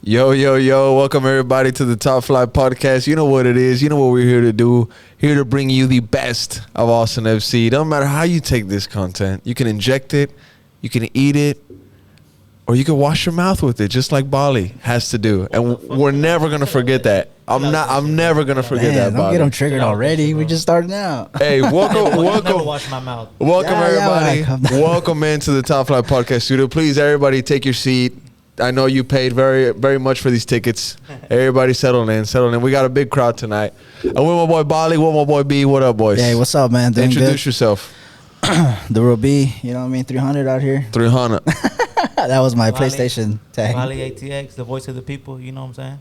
Yo, yo, yo. Welcome everybody to the Top Flight Podcast. You know what it is. You know what we're here to do. Here to bring you the best of Austin FC. Don't matter how you take this content. You can inject it, you can eat it, or you can wash your mouth with it, just like Bali has to do. And we're never going to forget that. I'm never going to forget that, Don't Bali. get them triggered already. We just started out. Hey, welcome. Never wash my mouth. Welcome, everybody. welcome. Welcome into the Top Flight Podcast studio. Please, everybody, take your seat. I know you paid very, very much for these tickets. Everybody settle in. We got a big crowd tonight. And with my boy Bali, with my boy B. What up, boys? Hey, what's up, man? Doing Introduce good? yourself. The real B, you know what I mean? 300 out here. 300. That was my Bali. PlayStation tag. Bali ATX, the voice of the people. You know what I'm saying?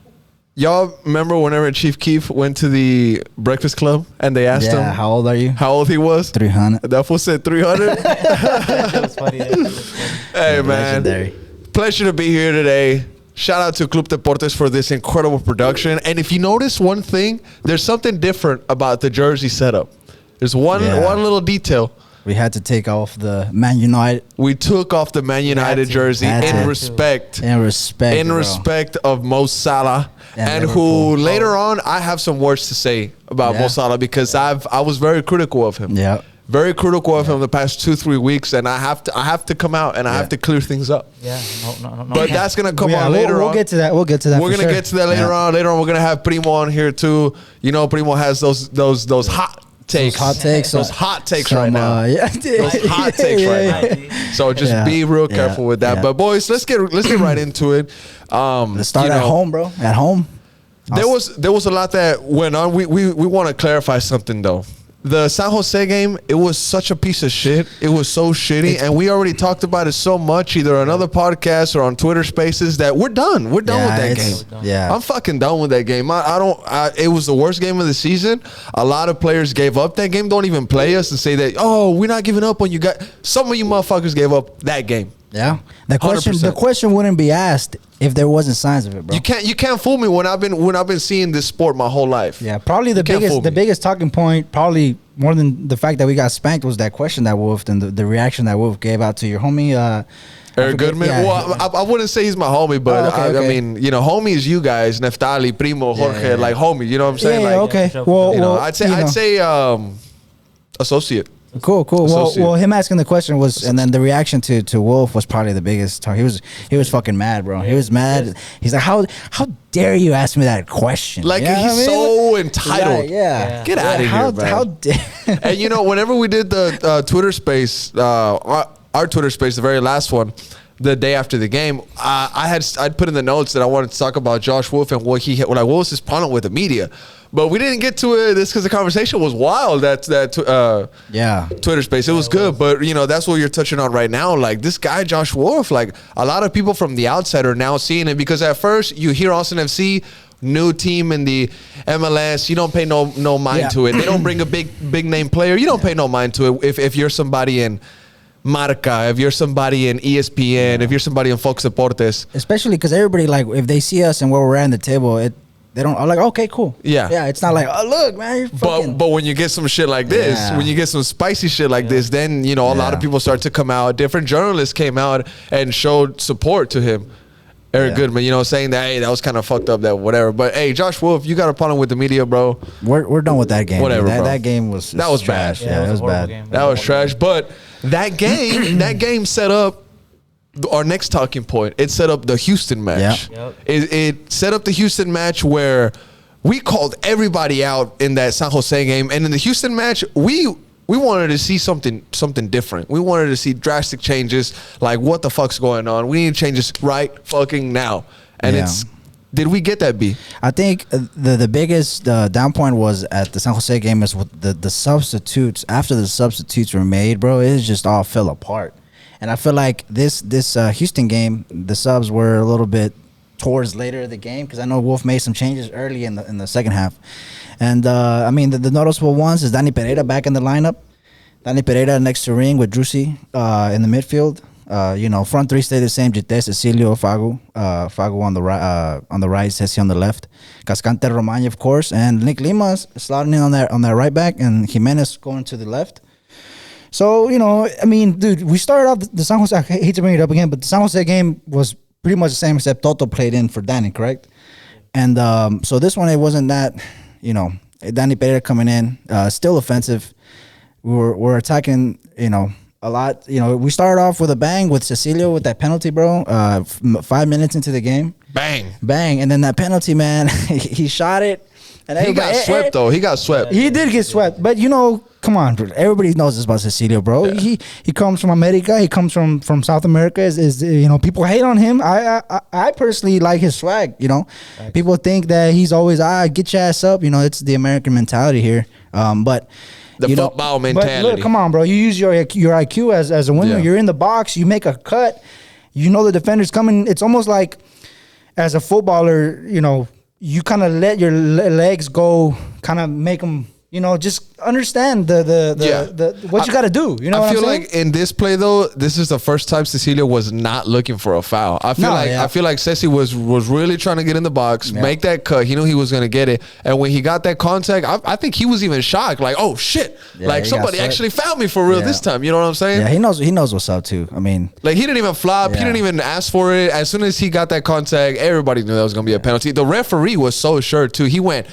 Y'all remember whenever Chief Keef went to the Breakfast Club and they asked him How old are you? how old he was? 300. That fool said 300. That was funny. Hey, man. Legendary. Pleasure to be here today. Shout out to Club Deportes for this incredible production. And if you notice one thing, there's something different about the jersey setup. There's one little detail. We had to take off the Man United We took off the Man United to. jersey Had in to. respect. in respect. In bro. respect of Mo Salah, and who Liverpool. later on I have some words to say about Mo Yeah. Salah because I was very critical of him. Yeah. Very critical of him the past 2-3 weeks, and I have to come out and I have to clear things up. Yeah, no. But that's gonna come Yeah, on later we'll on. get to that. We'll get to that. We're for gonna sure. get to that later on. Later on, we're gonna have Primo on here too. You know, Primo has those hot takes. Hot takes. Those hot takes some, right now. Yeah. Those hot takes right now. So just Yeah. be real Yeah. careful with that. Yeah. But boys, let's get right into it. Let's start you at know, home, bro. At home. There was a lot that went on. We want to clarify something though. The San Jose game, it was such a piece of shit. It was so shitty, and we already talked about it so much, either on other podcasts or on Twitter Spaces, that we're done. We're done with that it's- game. Yeah. I'm fucking done with that game. It was the worst game of the season. A lot of players gave up that game. Don't even play us and say that, oh, we're not giving up on you guys. Some of you motherfuckers gave up that game. Yeah. The 100%. question wouldn't be asked if there wasn't signs of it, bro. You can't fool me when I've been seeing this sport my whole life. Yeah, probably the can't fool me. biggest talking point, probably more than the fact that we got spanked, was that question that Wolf and the reaction that Wolf gave out to your homie. Eric Goodman. Yeah. Well, I wouldn't say he's my homie, but Oh, okay, I okay. mean, you know, homie is you guys, Neftali, Primo, Jorge, yeah. like homie. You know what I'm saying? Yeah, like, okay. sure. Well, You know, well, I'd you know. say associate. Cool. Associate. Well, him asking the question was, and then the reaction to Wolf was probably the biggest talk. He was fucking mad, bro. He was mad. He's like, how dare you ask me that question? Like You know he's what I mean? so entitled. Right, yeah. Get out of How here, man. how dare? And you know, whenever we did the Twitter space, our Twitter space, the very last one, the day after the game, I'd put in the notes that I wanted to talk about Josh Wolf and what was his problem with the media, but we didn't get to it. This because the conversation was wild. Yeah. Twitter space. It was good, but you know, that's what you're touching on right now. Like this guy, Josh Wolf, like a lot of people from the outside are now seeing it because at first you hear Austin FC, new team in the MLS, you don't pay no mind Yeah. to it. They don't bring a big name player. You don't pay no mind to it if you're somebody in Marca, if you're somebody in ESPN, if you're somebody in Fox Deportes. Especially because everybody, like, if they see us and where we're at the table, they don't. I'm like, okay, cool. Yeah. Yeah. It's not like, oh, look, man, you're fucking. But when you get some shit like this, Yeah. when you get some spicy shit like this, then you know a lot of Yeah. people start to come out. Different journalists came out and showed support to him. Eric Yeah. Goodman, you know, saying that, hey, that was kind of fucked up, that whatever. But hey, Josh Wolf, you got a problem with the media, bro. We're done with that game. Whatever, That, bro. that game was That was trash. bad. Yeah, it was a horrible bad. game. That was trash. But that game set up our next talking point. It set up the Houston match. Yeah. Yep. It set up the Houston match where we called everybody out in that San Jose game, and in the Houston match, we wanted to see something different. We wanted to see drastic changes. Like, what the fuck's going on? We need changes right fucking now. And Yeah. did we get that, B? I think the biggest down point was at the San Jose game is with the substitutes. After the substitutes were made, bro, it just all fell apart. And I feel like this Houston game, the subs were a little bit towards later in the game because I know Wolf made some changes early in the second half. And I mean, the noticeable ones is Danny Pereira back in the lineup. Danny Pereira next to Ring with Drusi in the midfield. You know, front three stay the same. Jete, Cecilio, Fagu. Fagu on the right, Ceci on the left. Cascante, Romagne, of course. And Nick Lima slotting in on that right back. And Jimenez going to the left. So, you know, I mean, dude, we started off the San Jose. I hate to bring it up again, but the San Jose game was pretty much the same, except Toto played in for Danny, correct? And so this one, it wasn't that, Danny Pereira coming in, still offensive. We're attacking, a lot. We started off with a bang with Cecilio with that penalty, bro. 5 minutes into the game. Bang. And then that penalty, man, he shot it. And He got swept, though. He got swept. He did get swept. But, come on, bro. Everybody knows this about Cecilio, bro. Yeah. He comes from America. He comes from South America. Is people hate on him. I personally like his swag, People think that he's always, get your ass up. It's the American mentality here. But... The football mentality. But look, come on, bro. You use your IQ as a winner. Yeah. You're in the box. You make a cut. The defender's coming. It's almost like as a footballer, you kind of let your legs go, kind of make them, just understand what you got to do. You know what I'm saying? Like in this play though, this is the first time Cecilio was not looking for a foul. I feel like Ceci was really trying to get in the box, make that cut. He knew he was going to get it, and when he got that contact, I think he was even shocked, like, oh shit, like somebody actually fouled me for real this time. You know what I'm saying? Yeah, he knows what's up too. I mean, like he didn't even flop. He didn't even ask for it. As soon as he got that contact, everybody knew that was going to be a penalty. The referee was so sure too. He went.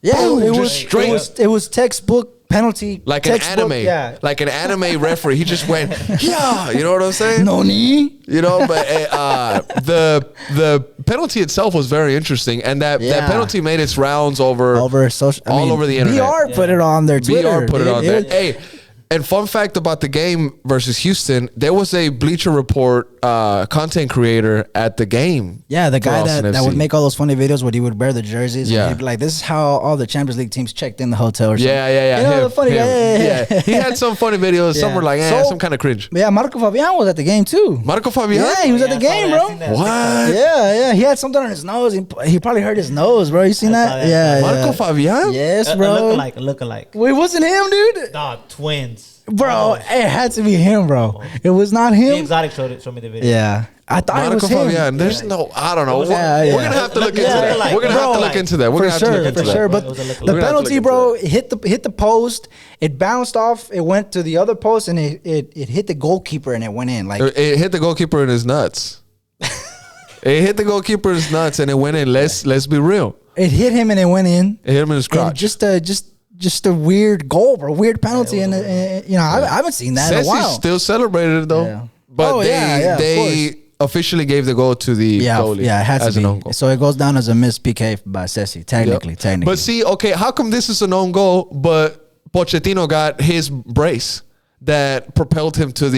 Yeah, boom, it just straight. It was textbook penalty, like an anime, like an anime referee. He just went, yeah, you know what I'm saying? No knee, But the penalty itself was very interesting, and that penalty made its rounds over social, over the internet. VR put it on their Twitter. VR put it on there. Hey. And fun fact about the game versus Houston, there was a Bleacher Report content creator at the game. Yeah, the guy that would make all those funny videos where he would wear the jerseys. Yeah. And he'd be like, this is how all the Champions League teams checked in the hotel or something. Yeah. The funny guy. Yeah. He had some funny videos. Some were like, some kind of cringe. Yeah, Marco Fabian was at the game too. Marco Fabian? Yeah, he was at the game, bro. What? Yeah. He had something on his nose. He probably hurt his nose, bro. You seen that? Yeah. Marco Fabian? Yes, bro. A lookalike. Wait, wasn't him, dude? Nah, twins. Bro, it had to be him, bro. It was not him. The Exotic showed me the video. Yeah. I thought Marco it was him. Fabian. There's no, I don't know. Yeah, We're going to have to look into that. We're going to have to look into that. We're going to have to look into that. For sure. But the penalty, bro, hit the post. It bounced off. It went to the other post, and it hit the goalkeeper, and it went in. Like it hit the goalkeeper in his nuts. It hit the goalkeeper's nuts, and it went in. Let's be real. It hit him, and it went in. It hit him in his crotch. Just a weird goal, bro. Weird penalty, and I haven't seen that in a while. Still celebrated it though, Yeah. but they officially gave the goal to the goalie. Yeah, it had to as an own goal. be. So it goes down as a missed PK by Ceci, technically. But see, okay, how come this is an own goal, but Pochettino got his brace that propelled him to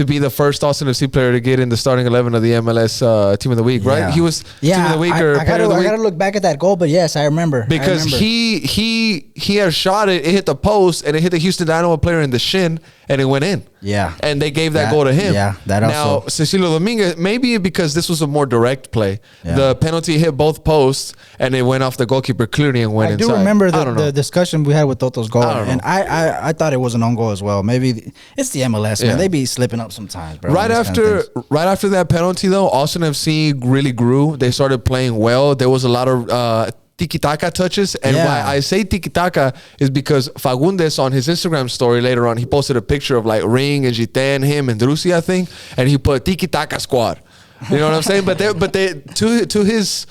be the first Austin FC player to get in the starting 11 of the MLS Team of the Week, right? Yeah. He was Team of the Week or Player of the Week. I gotta look back at that goal, but yes, I remember. Because he had shot it hit the post, and it hit the Houston Dynamo player in the shin, and it went in. Yeah. And they gave that goal to him. Yeah, that now, also. Cecilio Dominguez, maybe because this was a more direct play, the penalty hit both posts, and it went off the goalkeeper clearly and went inside. I do remember the discussion we had with Toto's goal, and I thought it was an own goal as well. Maybe it's the MLS, man. They be slipping up sometimes, bro. Right after that penalty, though, Austin FC really grew. They started playing well. There was a lot of tiki-taka touches. And why I say tiki-taka is because Fagundes on his Instagram story later on, he posted a picture of like Ring and Giten, him and Drusi, I think, and he put tiki-taka squad. You know what I'm saying? But to his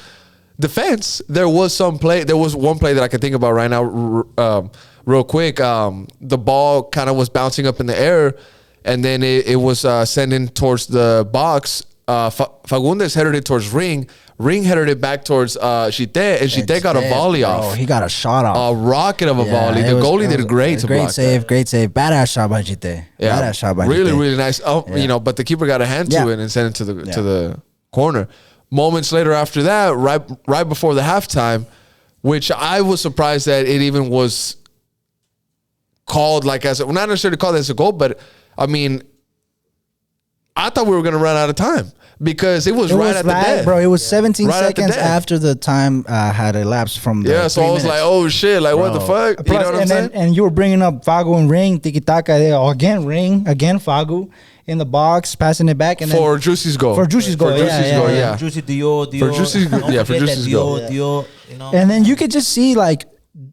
defense, there was one play that I can think about right now real quick. The ball kind of was bouncing up in the air, and then it was sending towards the box. Fagundes headed it towards Ring. Ring headed it back towards Gite, and Gite got a volley off. He got a shot off. A rocket of a volley. The goalie did great to block that. Great save. Badass shot by Gite. Yeah. Badass shot by Gite. Really nice. But the keeper got a hand to it and sent it to the corner. Moments later after that, right before the halftime, which I was surprised that it even was called not necessarily called as a goal, but I mean, I thought we were going to run out of time because it was right at the death. Bro, it was 17 Right seconds after the time had elapsed from the so I was like, oh shit, like what the fuck? Plus, you know what I'm saying? And you were bringing up Fagu and Ring, tiki-taka, again Fagu in the box, passing it back. And for Juicy's goal. For Juicy's goal, yeah. Juicy Dio. For Juicy's goal. Dio, you know. And then you could just see like,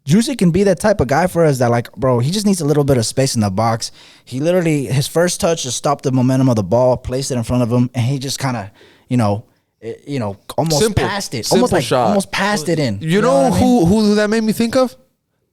Juicy can be that type of guy for us that like, bro, he just needs a little bit of space in the box. He literally, his first touch just stopped the momentum of the ball, placed it in front of him, and he just kind of, almost Simple. passed it. Simple Almost like shot. almost passed it in. You know what I mean? who that made me think of?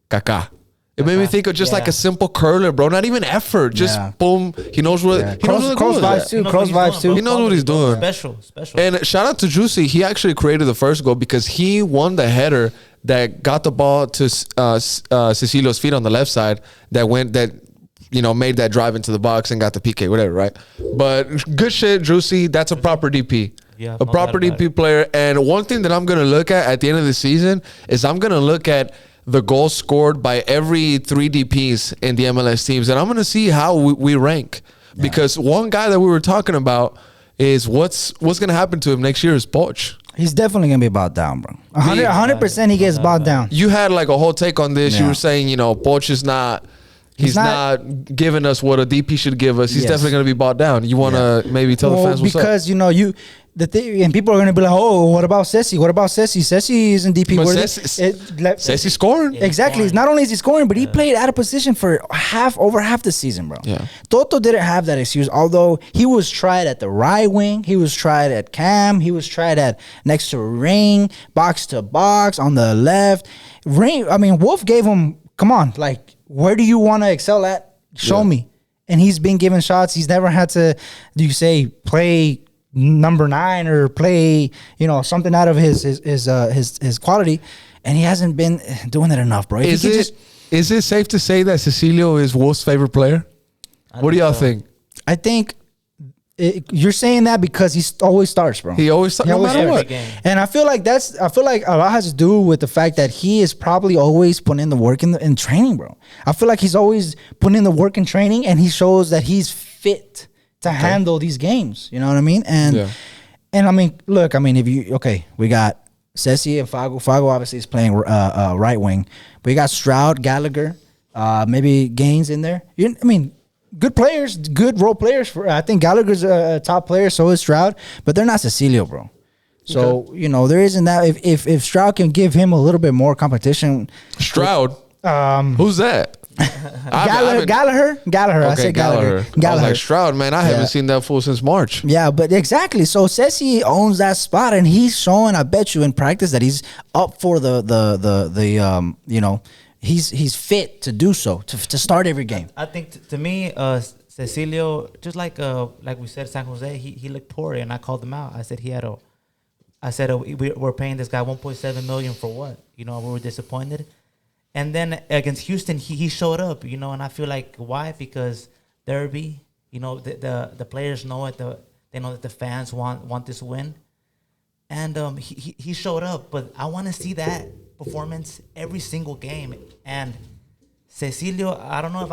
Kaká. It made me think of just like Yeah. a simple curler, bro. Not even effort. Just Yeah. boom. He knows what. Yeah. He knows what Cross the goal vibes is. too. He knows Cross what he's vibes doing, too. bro. He knows what he's doing. Special. And shout out to Juicy. He actually created the first goal because he won the header that got the ball to Cecilio's feet on the left side. Made that drive into the box and got the PK, whatever, right? But good shit, Juicy. That's a proper DP. Yeah, A no proper doubt about DP player. And one thing that I'm going to look at the end of the season is I'm going to look at the goals scored by every 3 DPs in the MLS teams. And I'm going to see how we rank. Because one guy that we were talking about is what's going to happen to him next year is Poch. He's definitely gonna be bought down, bro. 100% he gets bought down. You had like a whole take on this. You Yeah. were saying, Poch is not... He's not- not giving us what a DP should give us. He's Yes. definitely going to be bought down. You want to maybe tell the fans what's up? because the thing, and people are gonna be like, oh, what about Ceci? What about Ceci? Ceci isn't DP But worthy. Ceci's scoring. Exactly. scoring. Not only is he scoring, but he played out of position for over half the season, bro. Yeah. Toto didn't have that excuse, although he was tried at the right wing, he was tried at cam, he was tried at next to ring, box to box on the left. Wolf gave him, come on, like, where do you want to excel at? Show Yeah. me. And he's been given shots. He's never had to, play number 9 or play, something out of his quality, and he hasn't been doing it enough, bro. If Is he could it safe to say that Cecilio is Wolf's favorite player? What do y'all think? I think you're saying that because he always starts, bro. He always no always matter every what. game. And I feel like a lot has to do with the fact that he is probably always putting in the work in training, bro. I feel like he's always putting in the work in training, and he shows that he's fit to handle these games. You know what I mean? And Yeah. and look, we got Ceci and Fago. Fago obviously is playing right wing, but you got Stroud, Gallagher, maybe Gaines in there. Good players, good role players. I think Gallagher's a top player, so is Stroud, but they're not Cecilio, bro. So there isn't that. If Stroud can give him a little bit more competition, Stroud. Who's that? Gallagher. I said Gallagher. I was like Stroud, man. I Yeah. haven't seen that fool since March. Yeah, but exactly. So Ceci owns that spot, and he's showing. I bet you in practice that he's up for he's fit to do so to start every game. I think to me, Cecilio, just like we said, San Jose, he looked poor, and I called him out. I said we're paying this guy 1.7 million for what? We were disappointed. And then against Houston, he showed up, and I feel like why? Because derby, the players know it. They know that the fans want this win, and he showed up. But I want to see that performance every single game. And Cecilio, I don't know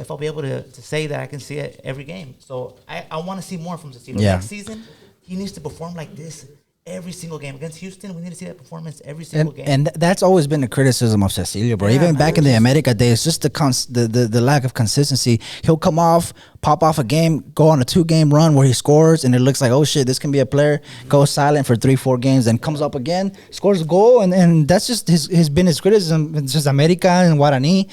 if I'll be able to say that I can see it every game. So I want to see more from Cecilio. Yeah. Next season, he needs to perform like this every single game. Against Houston, we need to see that performance every single game. And that's always been the criticism of Cecilio, bro. Yeah, Even man, back in the it's- America days, just the lack of consistency. He'll pop off a game, go on a 2-game run where he scores, and it looks like, oh shit, this can be a player. Goes silent for 3-4 games, then comes up again, scores a goal, and that's just his criticism. It's just America and Guarani.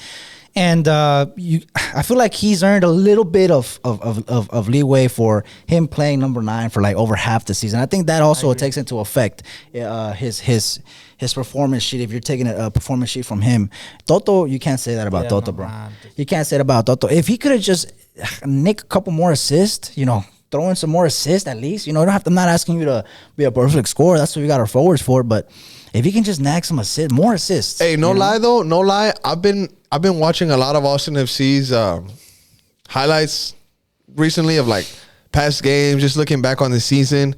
And I feel like he's earned a little bit of leeway for him playing number 9 for like over half the season. I think that also takes into effect his performance sheet. If you're taking a performance sheet from him, Toto, you can't say that about Yeah, Toto, no, bro. man. You can't say that about Toto. If he could have just nicked a couple more assists, throw in some more assists at least. You don't have to. I'm not asking you to be a perfect scorer. That's what we got our forwards for. But if he can just nag some more assists. Hey, no lie. I've been watching a lot of Austin FC's highlights recently of like past games, just looking back on the season.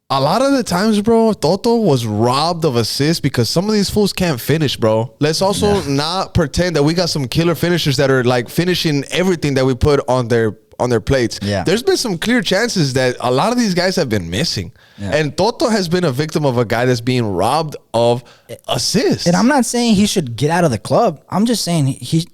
A lot of the times, bro, Toto was robbed of assists because some of these fools can't finish, bro. Let's also not pretend that we got some killer finishers that are like finishing everything that we put on their plates. Yeah. There's been some clear chances that a lot of these guys have been missing. Yeah. And Toto has been a victim of a guy that's being robbed of assists. And I'm not saying he should get out of the club. I'm just saying he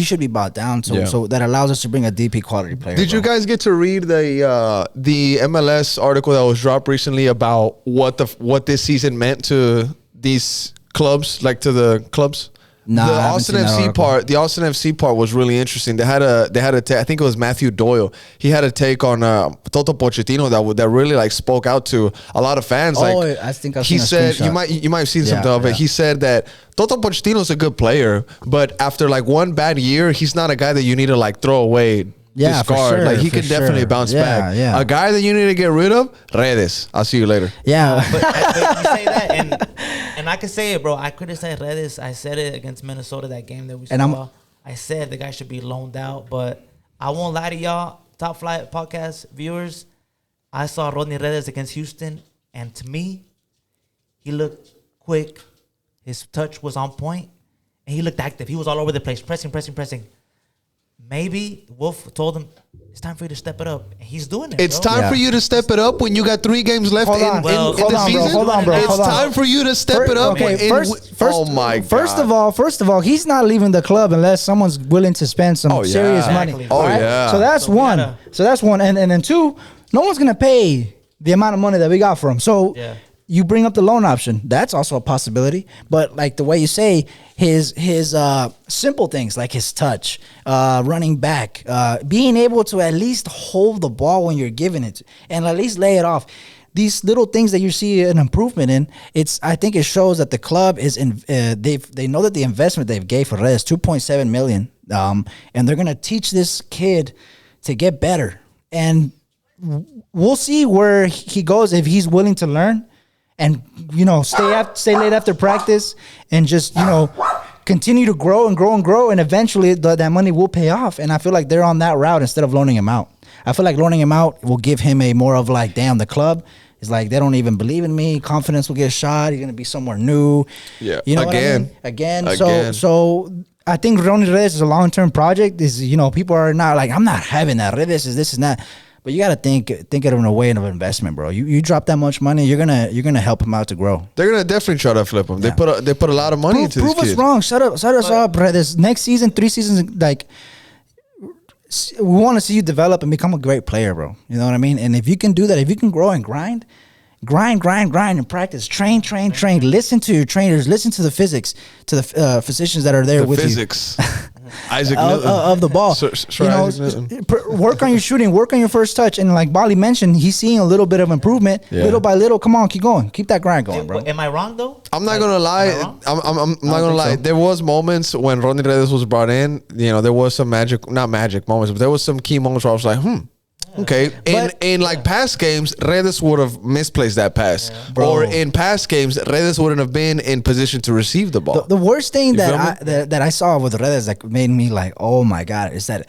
should be bought down so that allows us to bring a DP quality player. Did you guys get to read the MLS article that was dropped recently about what this season meant to these clubs, like to the clubs? Nah, the I haven't Austin seen that FC article. part, the Austin FC part was really interesting. They had a I think it was Matthew Doyle. He had a take on Toto Pochettino that really like spoke out to a lot of fans. Oh, like I think I've he seen a said screenshot. you might have seen Yeah, something of it. yeah. He said that Toto Pochettino's a good player, but after like one bad year, he's not a guy that you need to like throw away. Yeah, for discard. sure, Like he for can definitely sure. bounce Yeah, back. yeah. A guy that you need to get rid of, Redes. I'll see you later. Yeah. But you say that, and I can say it, bro. I criticized Redis. I said it against Minnesota, that game that we And saw. I said the guy should be loaned out, but I won't lie to y'all, Top Flight Podcast viewers. I saw Rodney Redes against Houston, and to me, he looked quick. His touch was on point, and he looked active. He was all over the place, pressing. Maybe Wolf told him, it's time for you to step it up. And he's doing it. It's bro. time Yeah. for you to step it up when you got 3 games left Hold in, on. in, Well, in hold the on, bro. season. Hold on, bro. It's Hold on. time for you to step it up. Okay, in- first, oh my god. First of all, he's not leaving the club unless someone's willing to spend some Oh, yeah. serious money. Exactly. Oh, right? yeah. So that's So we one. gotta- So that's one. And then two, no one's gonna pay the amount of money that we got for him. So Yeah. you bring up the loan option. That's also a possibility. But like the way you say, his simple things like his touch, running back, being able to at least hold the ball when you're giving it and at least lay it off. These little things that you see an improvement in, I think it shows that the club is they know that the investment they've gave for Reyes, 2.7 million, and they're gonna teach this kid to get better. And we'll see where he goes if he's willing to learn and stay late after practice and just continue to grow and eventually that money will pay off. And I feel like they're on that route instead of loaning him out. I feel like loaning him out will give him a more of like, damn, the club is like, they don't even believe in me. Confidence will get shot. He's gonna be somewhere new. Yeah. You know what I Again. mean? Again. Again. So I think Ronnie Redes is a long-term project. People are not like, I'm not having that. Redes is this and that. But you got to think of it in a way of investment, bro. You drop that much money, you're gonna help him out to grow. They're gonna definitely try to flip him. Yeah. They put a lot of money into this Prove us kid. wrong. Shut us up, bro. This next season, 3 seasons, like we want to see you develop and become a great player, bro. You know what I mean? And if you can do that, if you can grow and grind and practice, train. Listen to your trainers. Listen to the physicians that are there The with physics. Isaac you Newton. of the ball. Sir Isaac Newton. Work on your shooting. Work on your first touch. And like Bali mentioned, he's seeing a little bit of improvement, Yeah. little by little. Come on, keep going. Keep that grind going, bro. Am I wrong though? I'm not Like, gonna am I lie. wrong? I'm not don't gonna think lie. so. There was moments when Ronnie Redes was brought in. There was some not magic moments, but there was some key moments where I was like, okay. In like past games, Redes would have misplaced that pass, Bro. or in past games, Redes wouldn't have been in position to receive the ball. The worst thing You feel that I saw with Redes that made me like, oh my God, is that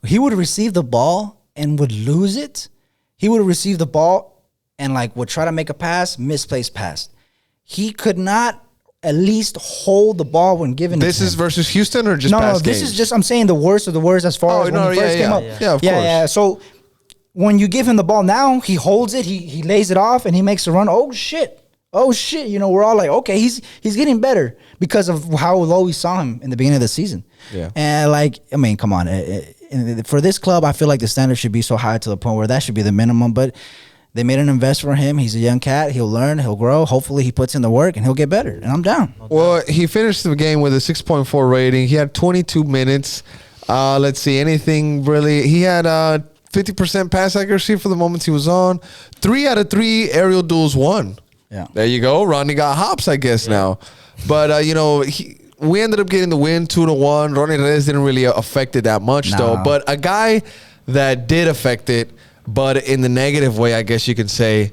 he would receive the ball and would lose it. He would receive the ball and like would try to make a pass, misplaced pass. He could not at least hold the ball when given This it to is him. versus Houston or just No, past this games? is just, I'm saying the worst of the worst as far Oh, as no, when he yeah, first yeah. came up. Yeah, of course. So when you give him the ball now, he holds it, he lays it off, and he makes a run. Oh shit! We're all like, okay, he's getting better because of how low we saw him in the beginning of the season. Yeah. And like, I mean, come on, for this club, I feel like the standard should be so high to the point where that should be the minimum. But they made an invest for him. He's a young cat. He'll learn. He'll grow. Hopefully, he puts in the work and he'll get better. And I'm down. Well, he finished the game with a 6.4 rating. He had 22 minutes. Let's see, anything really. He had 50% pass accuracy for the moments he was on. 3 out of 3 aerial duels won. Yeah. There you go. Ronnie got hops, I guess, now. But, we ended up getting the win 2-1. Ronnie Reyes didn't really affect it that much, though. Nah. But a guy that did affect it, but in the negative way, I guess you can say,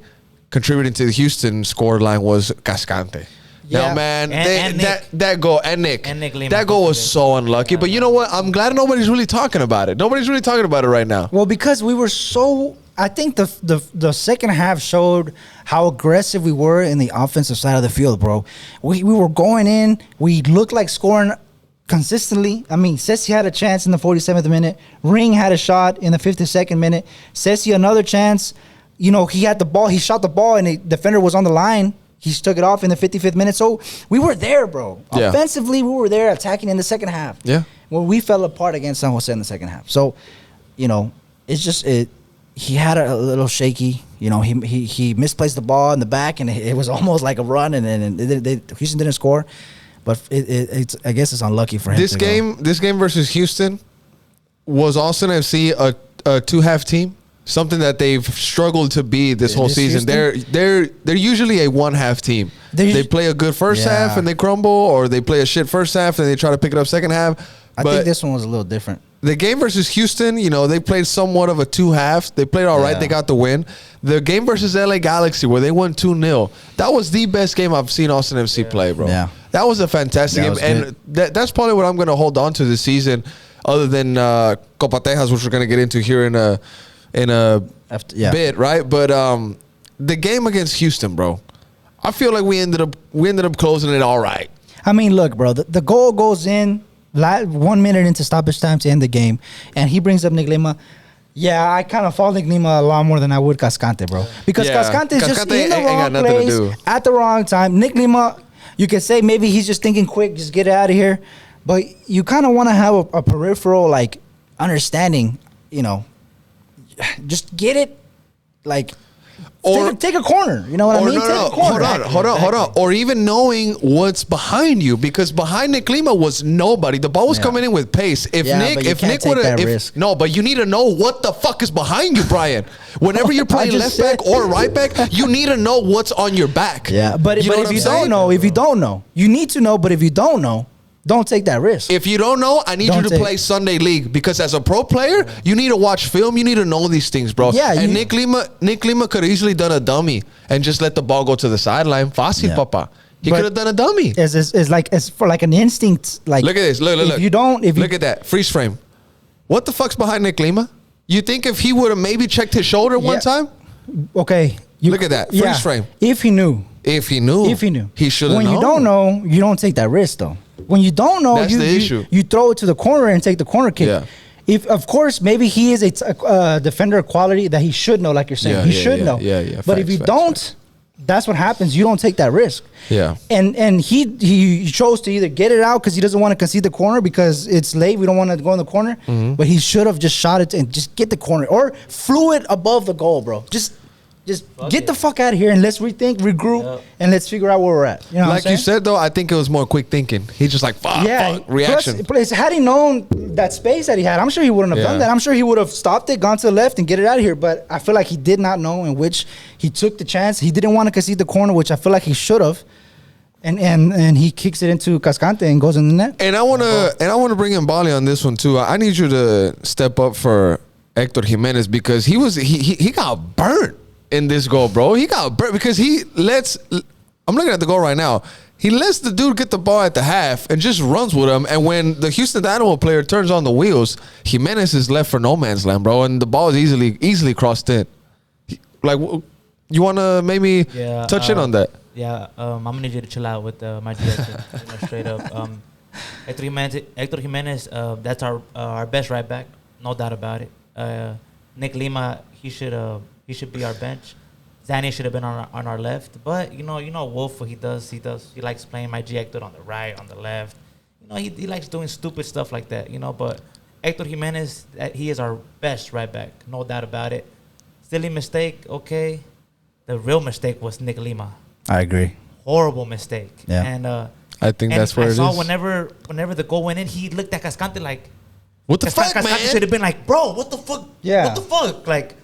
contributing to the Houston scoreline was Cascante. Yeah. Now, man, And Nick. that goal, and Nick, And Nick Lima. that goal was so unlucky. But you know what? I'm glad nobody's really talking about it. Nobody's really talking about it right now. Well, because we were so, I think the second half showed how aggressive we were in the offensive side of the field, bro. We were going in. We looked like scoring consistently. I mean, Ceci had a chance in the 47th minute. Ring had a shot in the 52nd minute. Ceci another chance. He had the ball. He shot the ball, and the defender was on the line. He took it off in the 55th minute. So we were there, bro. Yeah. Offensively, we were there attacking in the second half. Yeah. Well, we fell apart against San Jose in the second half. So, it's just he had a little shaky. He misplaced the ball in the back, and it was almost like a run, and Houston didn't score. But it's I guess it's unlucky for him. This game versus Houston was Austin FC a 2-half team. Something that they've struggled to be this whole season. Houston? They're usually a 1-half team. They play a good first half and they crumble, or they play a shit first half and they try to pick it up second half. I think this one was a little different. The game versus Houston, they played somewhat of a 2-half. They played all right. They got the win. The game versus LA Galaxy, where they won 2-0, that was the best game I've seen Austin FC play, bro. Yeah. That was a fantastic game. And that's probably what I'm going to hold on to this season, other than Copa Tejas, which we're going to get into here in a bit, right? But the game against Houston, bro, I feel like we ended up closing it all right. I mean, look, bro, the goal goes in 1 minute into stoppage time to end the game, and he brings up Nick Lima. Yeah, I kind of fault Nick Lima a lot more than I would Cascante, bro. Because Cascante is just in the wrong place at the wrong time. Nick Lima, you can say maybe he's just thinking quick, just get it out of here. But you kind of want to have a peripheral, like, understanding, just get it, like, or take a corner. You know what I mean? Hold on. Or even knowing what's behind you, because behind Nick Lima was nobody. The ball was coming in with pace. If Nick would have, no, but you need to know what the fuck is behind you, Brian. Whenever you're playing left back or right back, you need to know what's on your back. Yeah, but if you don't know, you need to know. But if you don't know, don't take that risk. If you don't know, I need you to play Sunday League, because as a pro player, you need to watch film. You need to know these things, bro. Yeah, and Nick Lima could have easily done a dummy and just let the ball go to the sideline. Fácil, papa. He could have done a dummy. It's for like an instinct. Like, look at this. Look. Look at that freeze frame. What the fuck's behind Nick Lima? You think if he would have maybe checked his shoulder one time? Okay. Look at that freeze frame. If he knew, he should have known. When you don't know, you don't take that risk, though. When you don't know, that's the issue. You throw it to the corner and take the corner kick. Yeah. If, of course, maybe he is a defender quality that he should know, like you're saying. He should know. Yeah. But if you don't, that's what happens. You don't take that risk. Yeah. And he chose to either get it out because he doesn't want to concede the corner because it's late. We don't want to go in the corner. Mm-hmm. But he should have just shot it and just get the corner or flew it above the goal, bro. Just get the fuck out of here and let's rethink, regroup, and let's figure out where we're at. You know like you said, though, I think it was more quick thinking. He's just like, fuck, reaction. Plus, had he known that space that he had, I'm sure he wouldn't have done that. I'm sure he would have stopped it, gone to the left, and get it out of here. But I feel like he did not know, in which he took the chance. He didn't want to concede the corner, which I feel like he should have. And he kicks it into Cascante and goes in the net. And I wanna bring in Bali on this one too. I need you to step up for Hector Jimenez, because he got burnt in this goal, bro. He got burnt because I'm looking at the goal right now. He lets the dude get the ball at the half and just runs with him. And when the Houston Dynamo player turns on the wheels, Jimenez is left for no man's land, bro. And the ball is easily crossed in. Like, you want to maybe touch in on that? Yeah, I'm going to need you to chill out with my direction. Straight up. Hector Jimenez, that's our best right back. No doubt about it. Nick Lima, he should be our bench. Zani should have been on our left. But, you know Wolf, what he does. He likes playing my G Hector on the right, on the left. He likes doing stupid stuff like that, But Hector Jimenez, he is our best right back. No doubt about it. Silly mistake, okay. The real mistake was Nick Lima. I agree. Horrible mistake. Yeah. And I think that's where it is. I saw whenever the goal went in, he looked at Cascante like, what the fuck, man? Cascante should have been like, bro, what the fuck? Yeah. What the fuck? Like,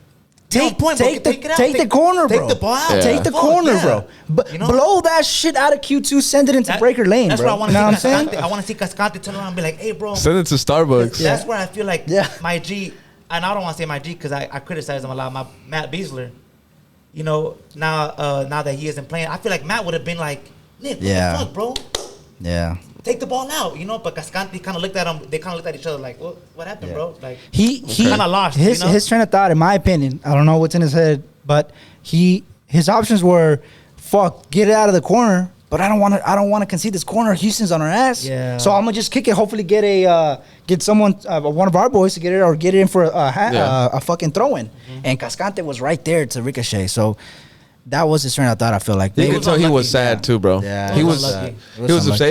take the corner, bro. Take the ball out. Yeah. Take the corner, bro. Blow that shit out of Q2, send it into breaker lane, that's bro. That's what I want to see Cascante. I want to see Cascante turn around and be like, hey, bro. Send it to Starbucks. That's where I feel like my G, and I don't want to say my G because I criticize him a lot, Matt Beasler. Now that he isn't playing, I feel like Matt would have been like, Nick, what the fuck, bro? Yeah. Take the ball out, But Cascante kind of looked at him. They kind of looked at each other like, what happened, bro? Like he kind of lost. His train of thought, in my opinion, I don't know what's in his head, but his options were, fuck, get it out of the corner. But I don't want to concede this corner. Houston's on our ass. Yeah. So I'm gonna just kick it. Hopefully get someone, one of our boys to get it, or get it in for a fucking throw in. Mm-hmm. And Cascante was right there to ricochet. So that was his train of thought. I feel like you can tell he was sad too, bro. Yeah, he was upset.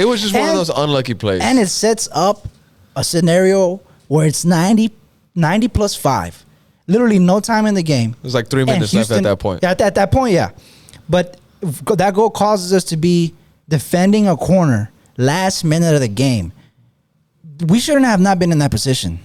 It was just one of those unlucky plays. And it sets up a scenario where it's 90 plus 5. Literally no time in the game. It was like 3 minutes left at that point. Yeah, at that point, yeah. But that goal causes us to be defending a corner last minute of the game. We shouldn't have not been in that position.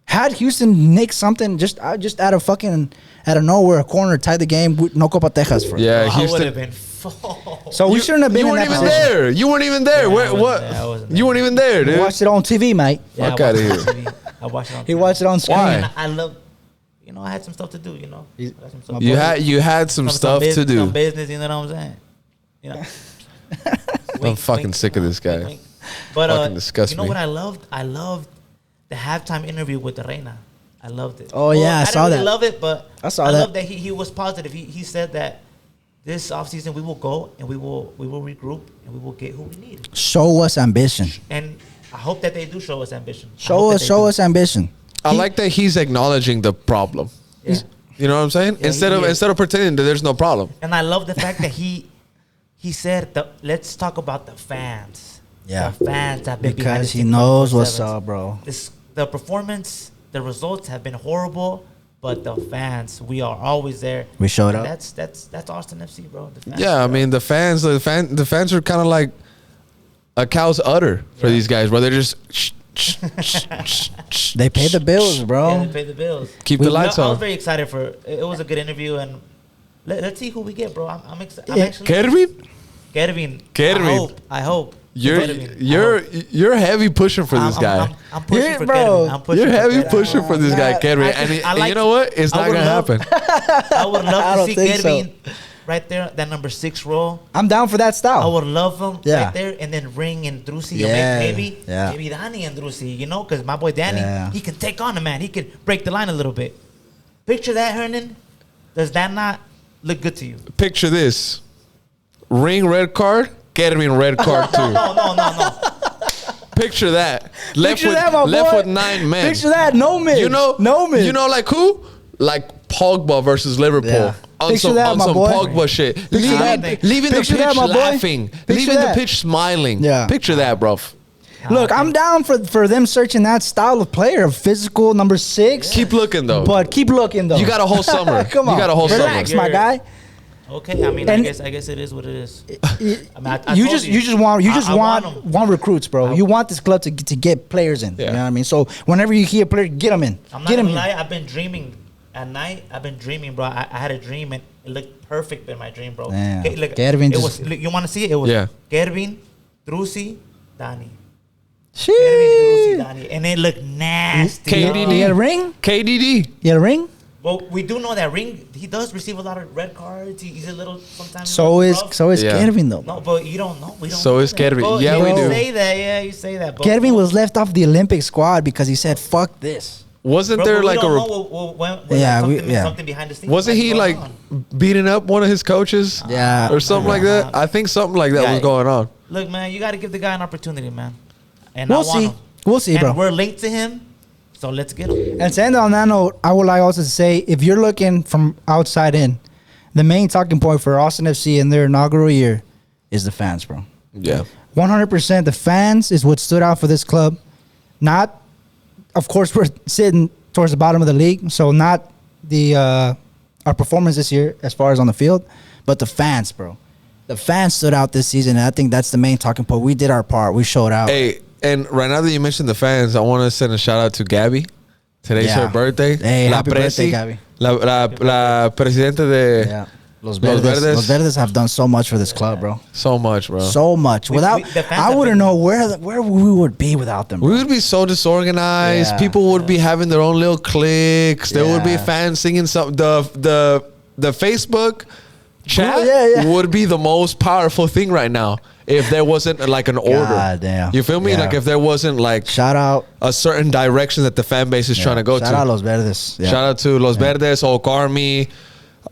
Had Houston nicked something just out of fucking out of nowhere, a corner, tied the game, no Copa Texas for. Yeah, I would Houston. have been full. So we shouldn't have been You in weren't that even position. there. You weren't even there. Yeah, Where, I wasn't what? there. I wasn't You there. weren't even there, He dude. watched it on TV, mate. Yeah, Fuck I outta watched it here. on TV. I watched it on TV. He watched it on screen. Why? And I love, I had some stuff to do, I had some stuff You to had do. you had some stuff to Some do. business, you know what I'm saying? I'm fucking sick of this guy. But Fucking disgusts you know me. what I loved? I loved the halftime interview with the Reina. I loved it. Oh, yeah, I saw didn't that. really love it, but I saw I that. loved that he was positive. He said that this offseason we will go and we will regroup and we will get who we need. Show us ambition. And I hope that they do show us ambition. Show us ambition. I like that he's acknowledging the problem. Yeah. You know what I'm saying? Yeah, instead he is. of pretending that there's no problem. And I love the fact that he said, let's talk about the fans. Yeah. The fans have been behind the Because he scenes knows what's 24/7. up, bro. The performance, the results have been horrible, but the fans, we are always there. We showed And up. That's Austin FC, bro. The fans Yeah, I showed mean up. the fans are kind of like a cow's udder for Yeah. these guys, where they're just They pay the bills, bro. Yeah, they pay the bills. keep the lights I was on. very excited for it. Was a good interview, and let's see who we get, bro. I'm excited. Yeah. I'm actually Kervin, Kervin. Kervin. I hope. you're Kervin, I you're hope. you're heavy pushing for this guy. I'm pushing Yeah, for bro. Kervin. I'm pushing You're for heavy Kervin. pushing for this guy, Nah, Kervin, I and, just- I and like- you know what? It's I not would gonna love- happen. I would I love to don't see think so. Kervin right there, that number 6 role. I'm down for that I style. would love him Yeah. right there, and then Ring and Drusi, Yeah, or maybe yeah. Danny and Drusi, because my boy Danny, Yeah. he can take on a man. He can break the line a little bit. Picture that, Hernan. Does that not look good to you? Picture this: Ring red card, Kervin red card too. No. Picture that. Left Picture with that, my left boy. with 9 men. Picture that. No mid. no mid. You know, like who? Like Pogba versus Liverpool. Yeah. On Picture some, that, on my some boy. Pogba shit. Leaving, that. leaving the Picture pitch that, my boy. laughing. Picture Leaving that. the pitch smiling. Yeah. Picture that, bro. Look, I'm down for them searching that style of player, of physical number 6. Keep looking though. But keep looking though. You got a whole summer. Come on. You got a whole Relax, summer. my guy. Okay, I mean, And- I guess it is what it is. You I mean, I you told just you just want I want 'em. want recruits, bro. I- You want this club to get players in. Yeah. You know what I mean? So whenever you hear a player, get them in. I'm not Get them gonna in. lie, I've been dreaming at night. I've been dreaming, bro. I had a dream and it looked perfect in my dream, bro. Damn. Okay, look, Kervin it just- was. Look, you want to see it? It was Yeah. Kervin, Drusi, Danny. Kervin, Drusi, Sheesh. Danny, and it looked nasty. KDD. You got a ring? KDD. You got a ring? Well, we do know that Ring. He does receive a lot of red cards. He's a little sometimes. a So little is rough. Yeah. Kervin though. No, but you don't know. We don't. So know is that. Kervin. Well, Yeah, you we do. say that. Yeah, you say that. But Kervin was left off the Olympic squad because he said, "Fuck this." Wasn't Bro, there but we like a don't rep- know when Yeah, something behind the scenes. wasn't might be he going like on. beating up one of his coaches? Yeah. Or something like that? I think something like that Yeah. was going on. Look, man, you got to give the guy an opportunity, man. And We'll I want see. him. We'll see, And bro. we're linked to him, so let's get him. And to end on that note, I would like also to say, if you're looking from outside in, the main talking point for Austin FC in their inaugural year is the fans, bro. Yeah. 100%. The fans is what stood out for this club. Not, of course, we're sitting towards the bottom of the league, so not the our performance this year as far as on the field, but the fans, bro. The fans stood out this season, and I think that's the main talking point. We did our part. We showed out. Hey, and right now that you mentioned the fans, I want to send a shout out to Gabby. Today's Yeah. her birthday. Hey, happy birthday, Presi, Gabby. La presidente de Yeah. Los Verdes have done so much for this club, bro. so much, bro. So much. Without, the fans I have wouldn't been- know where we would be without them. We Bro. would be so disorganized. Yeah. People would be having their own little cliques. There would be Yeah. fans singing some. The Facebook chat Yeah. would be the most powerful thing right now if there wasn't like an order. God damn. You feel me? Yeah. Like if there wasn't like Shout out. a certain direction that the fan base is trying to go Shout to. out Los Verdes. Yeah. Shout out to Los Verdes, Oak Army,